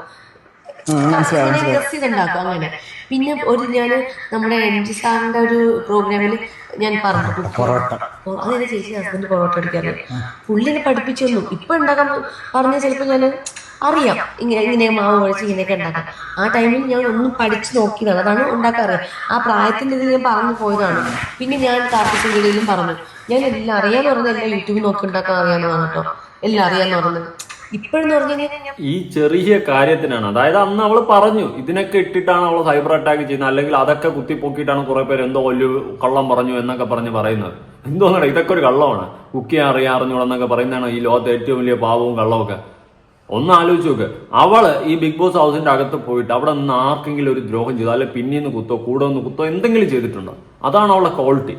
ഉണ്ടാക്കും അങ്ങനെ. പിന്നെ ഞാൻ നമ്മുടെ MG സാറിന്റെ ഒരു പ്രോഗ്രാമിൽ ഞാൻ പറഞ്ഞു അതെന്നെ ചേച്ചി ഹസ്ബൻഡ് പൊറോട്ട അടിക്കാറില്ല. പുള്ളിനെ പഠിപ്പിച്ചു തന്നു. ഇപ്പൊ ഉണ്ടാക്കാൻ പറഞ്ഞാൽ ചിലപ്പോൾ ഞാൻ അറിയാം ഇങ്ങനെ മാവ് കുഴച്ച് ഇങ്ങനെയൊക്കെ ഉണ്ടാക്കാം. ആ ടൈമിൽ ഞാൻ ഒന്നും പഠിച്ചു നോക്കിയതാണ്. അതാണ് ഉണ്ടാക്കാറ്. ആ പ്രായത്തിൻ്റെ ഇതിൽ ഞാൻ പറഞ്ഞു പോയതാണ്. പിന്നെ ഞാൻ കാർട്ടിസിൻ വീഡിയോയിലും പറഞ്ഞു ഞാൻ എല്ലാം അറിയാന്ന് പറഞ്ഞത് എല്ലാം യൂട്യൂബിൽ നോക്കി ഉണ്ടാക്കാൻ അറിയാമെന്നാണ് കേട്ടോ. എല്ലാം അറിയാന്ന് പറഞ്ഞത്. ഇപ്പോഴെന്ന് പറഞ്ഞു കഴിഞ്ഞാൽ ഈ ചെറിയ കാര്യത്തിനാണ്. അതായത് അന്ന് അവള് പറഞ്ഞു ഇതിനൊക്കെ ഇട്ടിട്ടാണ് അവള് സൈബർ അറ്റാക്ക് ചെയ്യുന്നത്, അല്ലെങ്കിൽ അതൊക്കെ കുത്തിപ്പൊക്കിയിട്ടാണ് കുറെ പേര് എന്തോ വലിയ കള്ളം പറഞ്ഞു എന്നൊക്കെ പറയുന്നത്. എന്തോന്നാണ് ഇതൊക്കെ ഒരു കള്ളമാണ്. കുക്ക് ചെയ്യാൻ അറിഞ്ഞൂടെന്നൊക്കെ പറയുന്നതാണ് ഈ ലോകത്തെ ഏറ്റവും വലിയ പാവവും കള്ളമൊക്കെ. ഒന്ന് ആലോചിച്ച് നോക്ക്. അവള് ഈ ബിഗ് ബോസ് ഹൗസിന്റെ അകത്ത് പോയിട്ട് അവിടെ നിന്ന് ആർക്കെങ്കിലും ഒരു ദ്രോഹം ചെയ്തോ, അല്ലെ പിന്നീന്ന് കുത്തോ കൂടെ ഒന്ന് കുത്തോ എന്തെങ്കിലും ചെയ്തിട്ടുണ്ടോ? അതാണ് അവളുടെ ക്വാളിറ്റി.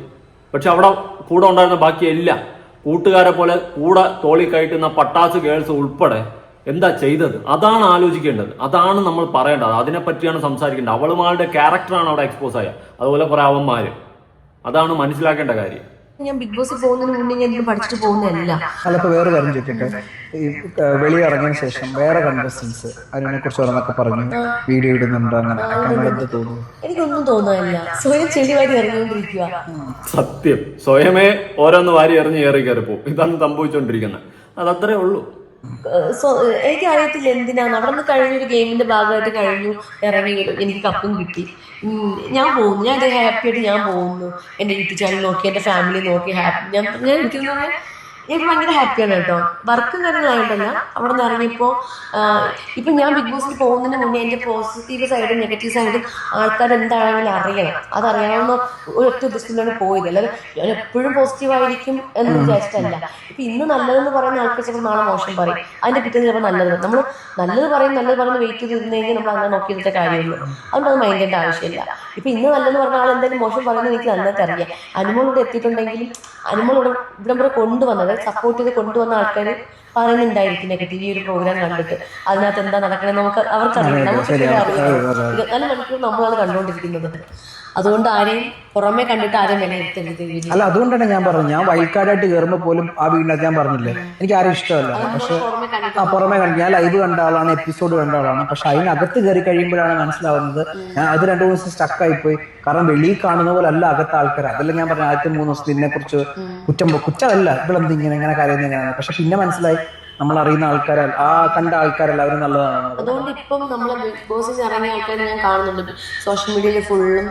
പക്ഷെ അവിടെ കൂടെ ഉണ്ടായിരുന്ന ബാക്കി എല്ലാം കൂട്ടുകാരെ പോലെ കൂടെ തോളി കയറ്റുന്ന പട്ടാസ് ഗേൾസ് ഉൾപ്പെടെ എന്താ ചെയ്തത്? അതാണ് ആലോചിക്കേണ്ടത്, അതാണ് നമ്മൾ പറയേണ്ടത്, അതിനെപ്പറ്റിയാണ് സംസാരിക്കേണ്ടത്. അവളുമാരുടെ ക്യാരക്ടറാണ് അവിടെ എക്സ്പോസ് ആയ, അതുപോലെ കുറെ അവന്മാര്. അതാണ് മനസ്സിലാക്കേണ്ട കാര്യം. ഞാൻ ബിഗ് ബോസ് പോകുന്നതിന് മുന്നേ ഞാൻ ഇത് പഠിച്ചിട്ട് പോകുന്നതല്ല. അല്ലപ്പോൾ വേറെ കാര്യം ചോദിക്കട്ടെ, ഈ വെളിയിൽ ഇറങ്ങിയതിന് ശേഷം വേറെ കണ്ടസ്റ്റൻസ് അതിനെ കുറിച്ച് ഓരോന്നൊക്കെ പറഞ്ഞു, വീഡിയോ ഇടുന്നുണ്ട്, അങ്ങനെ എന്ത് തോന്നുന്നു? എനിക്കൊന്നും തോന്നുന്നില്ല, സ്വയം ചെടി വാരി ഇറങ്ങിക്കൊണ്ടിരിക്കുക. സത്യം, സ്വയമേ ഓരോന്ന് വാരി എറിഞ്ഞ് കയറി കയറിപ്പോ. ഇതാണ് സംഭവിച്ചുകൊണ്ടിരിക്കുന്നത്. അതത്രേ ഉള്ളൂ. എനിക്ക് അറിയത്തില്ല എന്തിനാണ് അവിടെ നിന്ന് കഴിഞ്ഞൊരു ഗെയിമിന്റെ ഭാഗമായിട്ട് കഴിഞ്ഞു, ഇറങ്ങി, എനിക്ക് കപ്പും കിട്ടി, ഞാൻ പോകുന്നു, ഞാൻ ഹാപ്പി ആയിട്ട് ഞാൻ പോകുന്നു. എൻ്റെ യൂട്യൂബ് ചാനൽ നോക്കി, എൻ്റെ ഫാമിലി നോക്കി ഹാപ്പി. എനിക്ക് ഭയങ്കര ഹാപ്പിയാണ് കേട്ടോ. വർക്കും കാര്യങ്ങളായിട്ടല്ല, അവിടെ നിന്ന് ഇറങ്ങിയപ്പോൾ ഇപ്പം ഞാൻ ബിഗ് ബോസിൽ പോകുന്നതിന് മുന്നേ എൻ്റെ പോസിറ്റീവ് സൈഡും നെഗറ്റീവ് സൈഡും ആൾക്കാർ എന്താണെങ്കിലും അറിയണം. അതറിയാവുന്ന ഒരൊറ്റ ഉദ്ദേശത്തിലാണ് പോയത്. അല്ലാതെ ഞാൻ എപ്പോഴും പോസിറ്റീവായിരിക്കും എന്ന് വിചാരിച്ചിട്ടല്ല. ഇപ്പം ഇന്ന് നല്ലതെന്ന് പറയുന്ന ആൾക്കാർ ചിലപ്പോൾ നാളെ മോശം പറയും, അതിൻ്റെ പിറ്റേന്ന് ചിലപ്പോൾ നല്ലത്. നമ്മൾ നല്ലത് പറയുന്ന വെയിറ്റ് ചെയ്തിരുന്നെങ്കിൽ നമ്മൾ അങ്ങനെ നോക്കിയിരുന്ന കാര്യമുള്ളൂ. അതുകൊണ്ട് അത് മൈൻഡ് ചെയ്യേണ്ട ആവശ്യമില്ല. ഇപ്പം ഇന്ന് നല്ലതെന്ന് പറഞ്ഞ ആൾ എന്തായാലും മോശം പറയുന്നത് എനിക്ക് നന്നായിട്ട് അറിയാം. അനുമോളിവിടെ എത്തിയിട്ടുണ്ടെങ്കിലും അനുമോളിവിടെ ഇവിടം വരെ കൊണ്ടുവന്നത്, സപ്പോർട്ട് ചെയ്ത് കൊണ്ടുവന്ന ആൾക്കാർ പറയുന്നുണ്ടായിരിക്കും നെഗറ്റീവ് ഈ ഒരു പ്രോഗ്രാം കണ്ടിട്ട്. അതിനകത്ത് എന്താ നടക്കണമെന്ന് അവർക്കറിയാം, നമുക്ക് 24 മണിക്കൂർ നമ്മളാണ് കണ്ടുകൊണ്ടിരിക്കുന്നത്. അതുകൊണ്ട് ആരെയും പുറമെ കണ്ടിട്ട് ആരെയും വിലയിരുത്തരുത്. അല്ല, അതുകൊണ്ടാണ് ഞാൻ പറഞ്ഞത്, ഞാൻ വൈൽഡ്കാർഡായിട്ട് കയറുമ്പോൾ പോലും ആ വീടിനകത്ത് ഞാൻ പറഞ്ഞില്ലേ എനിക്ക് ആരും ഇഷ്ടമല്ല. പക്ഷെ പുറമെ കണ്ടു, ഞാൻ ലൈവ് കണ്ട ആളാണ്, എപ്പിസോഡ് കണ്ട ആളാണ്. പക്ഷെ അതിനകത്ത് കയറി കഴിയുമ്പോഴാണ് മനസ്സിലാവുന്നത് ഞാൻ അത് 2 ദിവസം സ്റ്റക്കായിപ്പോയി. കാരണം വെളിയിൽ കാണുന്ന പോലെ അല്ല അകത്തെ ആൾക്കാർ. അതെല്ലാം ഞാൻ പറഞ്ഞ ആദ്യത്തെ 3 ദിവസത്തിൽ ഇതിനെ കുറിച്ച് കുറ്റമല്ല, ഇവളെന്ത് ഇങ്ങനെ കാര്യങ്ങൾ. പക്ഷെ പിന്നെ മനസ്സിലായി നമ്മൾ അറിയുന്ന ആൾക്കാരല്ല, ആ കണ്ട ആൾക്കാരല്ല, അവർ നല്ലതാണ്. അതുകൊണ്ട് ഇപ്പം നമ്മളെ ബിഗ് ബോസിൽ ഇറങ്ങിയ ആൾക്കാരെ ഞാൻ കാണുന്നുണ്ട് സോഷ്യൽ മീഡിയയിൽ ഫുള്ളും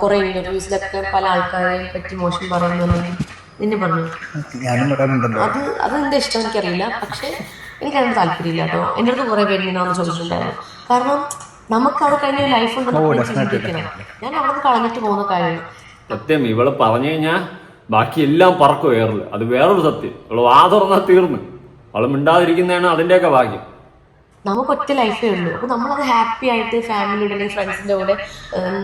കുറെ ഇന്റർവ്യൂസിലൊക്കെ പല ആൾക്കാരെ പറ്റി മോശം പറയുന്നുണ്ടെങ്കിൽ നിന്നെ പറഞ്ഞു. അത് എന്റെ ഇഷ്ടം എനിക്കറിയില്ല, പക്ഷെ എനിക്ക് അതിന് താല്പര്യമില്ല കേട്ടോ. എൻ്റെ അടുത്ത് കുറെ പേര് ഇങ്ങനെ വന്ന് ചോദിച്ചിട്ടുണ്ടായിരുന്നു. കാരണം നമുക്ക് അവിടെ കഴിഞ്ഞ ലൈഫ് ഉണ്ടെന്ന് ചിന്തിക്കണം. ഞാൻ അവിടെ നിന്ന് കളഞ്ഞിട്ട് പോകുന്ന കാര്യം സത്യം. ഇവള് പറഞ്ഞു കഴിഞ്ഞാൽ ബാക്കി എല്ലാം പറക്കും എയറിൽ, അത് വേറൊരു സത്യം. ഇവള് വാ തുറന്നാൽ തീർന്നു. അവള് മിണ്ടാതിരിക്കുന്നതാണ് അതിന്റെയൊക്കെ ഭാഗ്യം. നമുക്ക് ഒറ്റ ലൈഫേ ഉള്ളൂ. അപ്പോൾ നമ്മളത് ഹാപ്പി ആയിട്ട് ഫാമിലിയുടെ അല്ലെങ്കിൽ ഫ്രണ്ട്സിൻ്റെ കൂടെ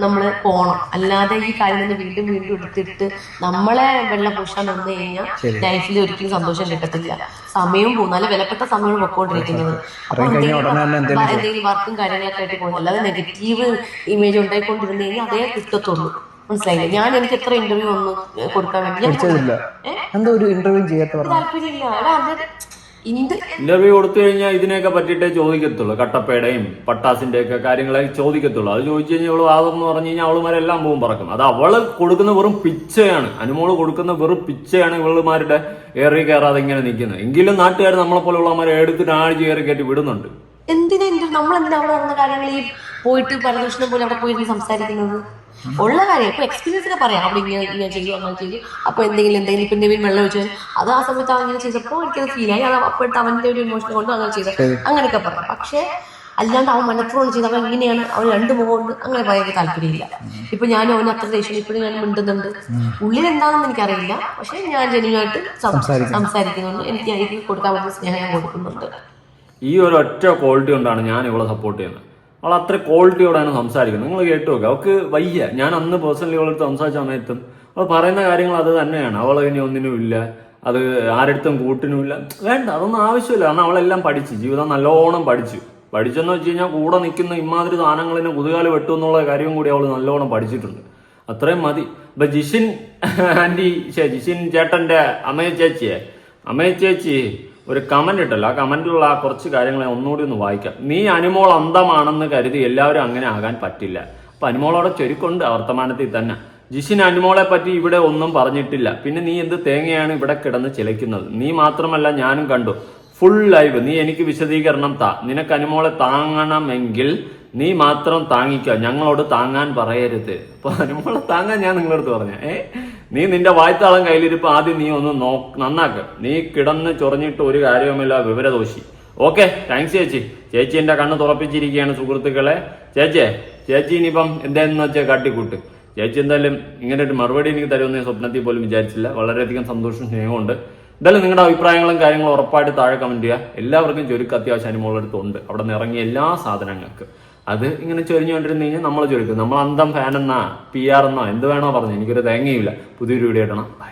നമ്മൾ പോകണം. അല്ലാതെ ഈ കാര്യം തന്നെ വീണ്ടും എടുത്തിട്ട് നമ്മളെ വെള്ളം പൂശാൻ വന്നു കഴിഞ്ഞാൽ ലൈഫിൽ ഒരിക്കലും സന്തോഷം കിട്ടത്തില്ല. സമയവും പോകും, നല്ല വിലപ്പെട്ട സമയമാണ് പൊക്കോണ്ടിരിക്കുന്നത്. അപ്പോൾ എന്തെങ്കിലും വർക്കും കാര്യങ്ങളൊക്കെ ആയിട്ട് പോകുന്നത്, അല്ലാതെ നെഗറ്റീവ് ഇമേജ് ഉണ്ടായിക്കൊണ്ടിരുന്നു കഴിഞ്ഞാൽ അതേ കിട്ടത്തുള്ളൂ. മനസ്സിലായില്ലേ? ഞാൻ എനിക്ക് എത്ര ഇന്റർവ്യൂ ഒന്നും കൊടുക്കാൻ വേണ്ടി താല്പര്യമില്ല. ഇന്റർവ്യൂ കൊടുത്തു കഴിഞ്ഞാൽ ഇതിനെയൊക്കെ പറ്റിയിട്ടേ ചോദിക്കത്തുള്ളൂ. കട്ടപ്പേടയും പട്ടാസിന്റെ ഒക്കെ കാര്യങ്ങളെ ചോദിക്കത്തുള്ളൂ. അത് ചോദിച്ചു കഴിഞ്ഞാൽ അവള് വാദം പറഞ്ഞു കഴിഞ്ഞാൽ അവളുമാരെല്ലാം പോകും പറക്കും. അത് അവള് കൊടുക്കുന്ന വെറും പിച്ചയാണ്, അനുമോള് കൊടുക്കുന്ന വെറും പിച്ചയാണ് ഇവളുമാരുടെ ഏറി കയറാതെ ഇങ്ങനെ നിൽക്കുന്നത്. എങ്കിലും നാട്ടുകാർ നമ്മളെ പോലുള്ളവന്മാരെ എടുത്തിട്ട് ആഴ്ച കയറി കയറ്റി വിടുന്നുണ്ട്. നമ്മളെന്തിനാ അവിടെ നടന്ന കാര്യങ്ങൾ ഈ പോയിട്ട് പരദൂഷണം പോലെ അവിടെ പോയി സംസാരിക്കുന്നത്? ഉള്ള കാര്യം ഇപ്പൊ എക്സ്പീരിയൻസ് ഒക്കെ പറയാം. അവിടെ ഇങ്ങനെ ചെയ്തു, അങ്ങനെ ചെയ്തു, അപ്പൊ എന്തെങ്കിലും ഇപ്പൊ എന്തെങ്കിലും വെള്ളം ഒഴിച്ചു അത് ആ സമയത്ത് അങ്ങനെ ചെയ്തപ്പോൾ എനിക്കത് ഫീൽ ആയി. അത് അപ്പോഴത്തെ അവന്റെ ഒരു ഇമോഷൻ കൊണ്ട് അങ്ങനെ ചെയ്തത്, അങ്ങനെയൊക്കെ പറയാം. പക്ഷെ അല്ലാണ്ട് അവൻ മനഃപൂർവ്വം ചെയ്ത് അവൻ ഇങ്ങനെയാണ്, അവൻ 2 മുഖം കൊണ്ട് അങ്ങനെ പറയാൻ താല്പര്യമില്ല. ഇപ്പൊ ഞാനും അവന് അത്ര ദേഷ്യം ഇപ്പോഴും ഞാൻ മിണ്ടുന്നുണ്ട്. ഉള്ളിൽ എന്താണെന്ന് എനിക്കറിയില്ല, പക്ഷെ ഞാൻ ജെന്യുവനായിട്ട് സംസാരിക്കുന്നുണ്ട്. എനിക്ക് അതിലേക്ക് കൊടുക്കാൻ പറ്റുന്ന സ്നേഹം ഞാൻ കൊടുക്കുന്നുണ്ട്. ഈ ഒരു ഒറ്റ ക്വാളിറ്റി കൊണ്ടാണ് ഞാൻ ഇവളെ സപ്പോർട്ട് ചെയ്യുന്നത്. അവൾ അത്ര ക്വാളിറ്റിയോടാണ് സംസാരിക്കുന്നത്. നിങ്ങൾ കേട്ടു നോക്കുക, അവൾക്ക് വയ്യ. ഞാൻ അന്ന് പേഴ്സണലി അവളടുത്ത് സംസാരിച്ച സമയത്തും അവൾ പറയുന്ന കാര്യങ്ങൾ അത് തന്നെയാണ്. അവൾ ഇനി ഒന്നിനും ഇല്ല, അത് ആരടുത്തും കൂട്ടിനുമില്ല, വേണ്ട, അതൊന്നും ആവശ്യമില്ല. കാരണം അവളെല്ലാം പഠിച്ചു, ജീവിതം നല്ലോണം പഠിച്ചെന്ന് വെച്ച് കഴിഞ്ഞാൽ കൂടെ നിൽക്കുന്ന ഇമാതിരി സാധനങ്ങളിനെ കുതുകാല് വെട്ടും എന്നുള്ള കാര്യം കൂടി അവൾ നല്ലോണം പഠിച്ചിട്ടുണ്ട്. അത്രയും മതി. ഇപ്പൊ ജിഷിൻ ചേട്ടന്റെ അമ്മയ ചേച്ചി ഒരു കമന്റ് ഇട്ടല്ലോ, ആ കമന്റിലുള്ള ആ കുറച്ച് കാര്യങ്ങളെ ഒന്നുകൂടി ഒന്ന് വായിക്കാം. നീ അനുമോൾ അന്തമാണെന്ന് കരുതി എല്ലാവരും അങ്ങനെ ആകാൻ പറ്റില്ല. അപ്പൊ അനുമോളോടെ ചൊരുക്കുണ്ട് വർത്തമാനത്തിൽ തന്നെ. ജിഷിൻ അനുമോളെ പറ്റി ഇവിടെ ഒന്നും പറഞ്ഞിട്ടില്ല. പിന്നെ നീ എന്ത് തേങ്ങയാണ് ഇവിടെ കിടന്ന് ചിലയ്ക്കുന്നത്? നീ മാത്രമല്ല ഞാനും കണ്ടു ഫുൾ ലൈവ്. നീ എനിക്ക് വിശദീകരണം താ. നിനക്ക് അനുമോളെ താങ്ങണമെങ്കിൽ നീ മാത്രം താങ്ങിക്കോ, ഞങ്ങളോട് താങ്ങാൻ പറയരുത്. അപ്പൊ അനുമോളെ താങ്ങാൻ ഞാൻ നിങ്ങളടുത്ത് പറഞ്ഞ നീ നിന്റെ വായ്ത്താളം കയ്യിലിരിപ്പ് ആദ്യം നീ ഒന്ന് നന്നാക്ക്. നീ കിടന്ന് ചൊറഞ്ഞിട്ട് ഒരു കാര്യവുമില്ല, വിവരദോഷി. ഓക്കെ, താങ്ക്സ് ചേച്ചി എന്റെ കണ്ണ് തുറപ്പിച്ചിരിക്കുകയാണ് സുഹൃത്തുക്കളെ. ചേച്ചി ഇനിയിപ്പം എന്താന്ന് വെച്ചാൽ കാട്ടിക്കൂട്ട്. ചേച്ചി എന്തായാലും ഇങ്ങനെ ഒരു മറുപടി എനിക്ക് തരുമെന്ന് സ്വപ്നത്തിൽ പോലും വിചാരിച്ചില്ല. വളരെയധികം സന്തോഷം, സ്നേഹമുണ്ട്. എന്തായാലും നിങ്ങളുടെ അഭിപ്രായങ്ങളും കാര്യങ്ങളും ഉറപ്പായിട്ട് താഴെ കമന്റ് ചെയ്യുക. എല്ലാവർക്കും ചുരുക്കം അത്യാവശ്യം അനുമോളടുത്തുണ്ട്. അവിടെ നിന്ന് ഇറങ്ങിയ എല്ലാ സാധനങ്ങൾക്ക് അത് ഇങ്ങനെ ചൊരിഞ്ഞുകൊണ്ടിരുന്നു കഴിഞ്ഞാൽ നമ്മൾ ചൊരുക്കും. നമ്മൾ അന്തം ഫാൻ എന്നോ PR എന്നോ എന്ത് വേണോ പറഞ്ഞു, എനിക്കൊരു തേങ്ങയില്ല. പുതിയൊരു വീഡിയോ ഇടണം.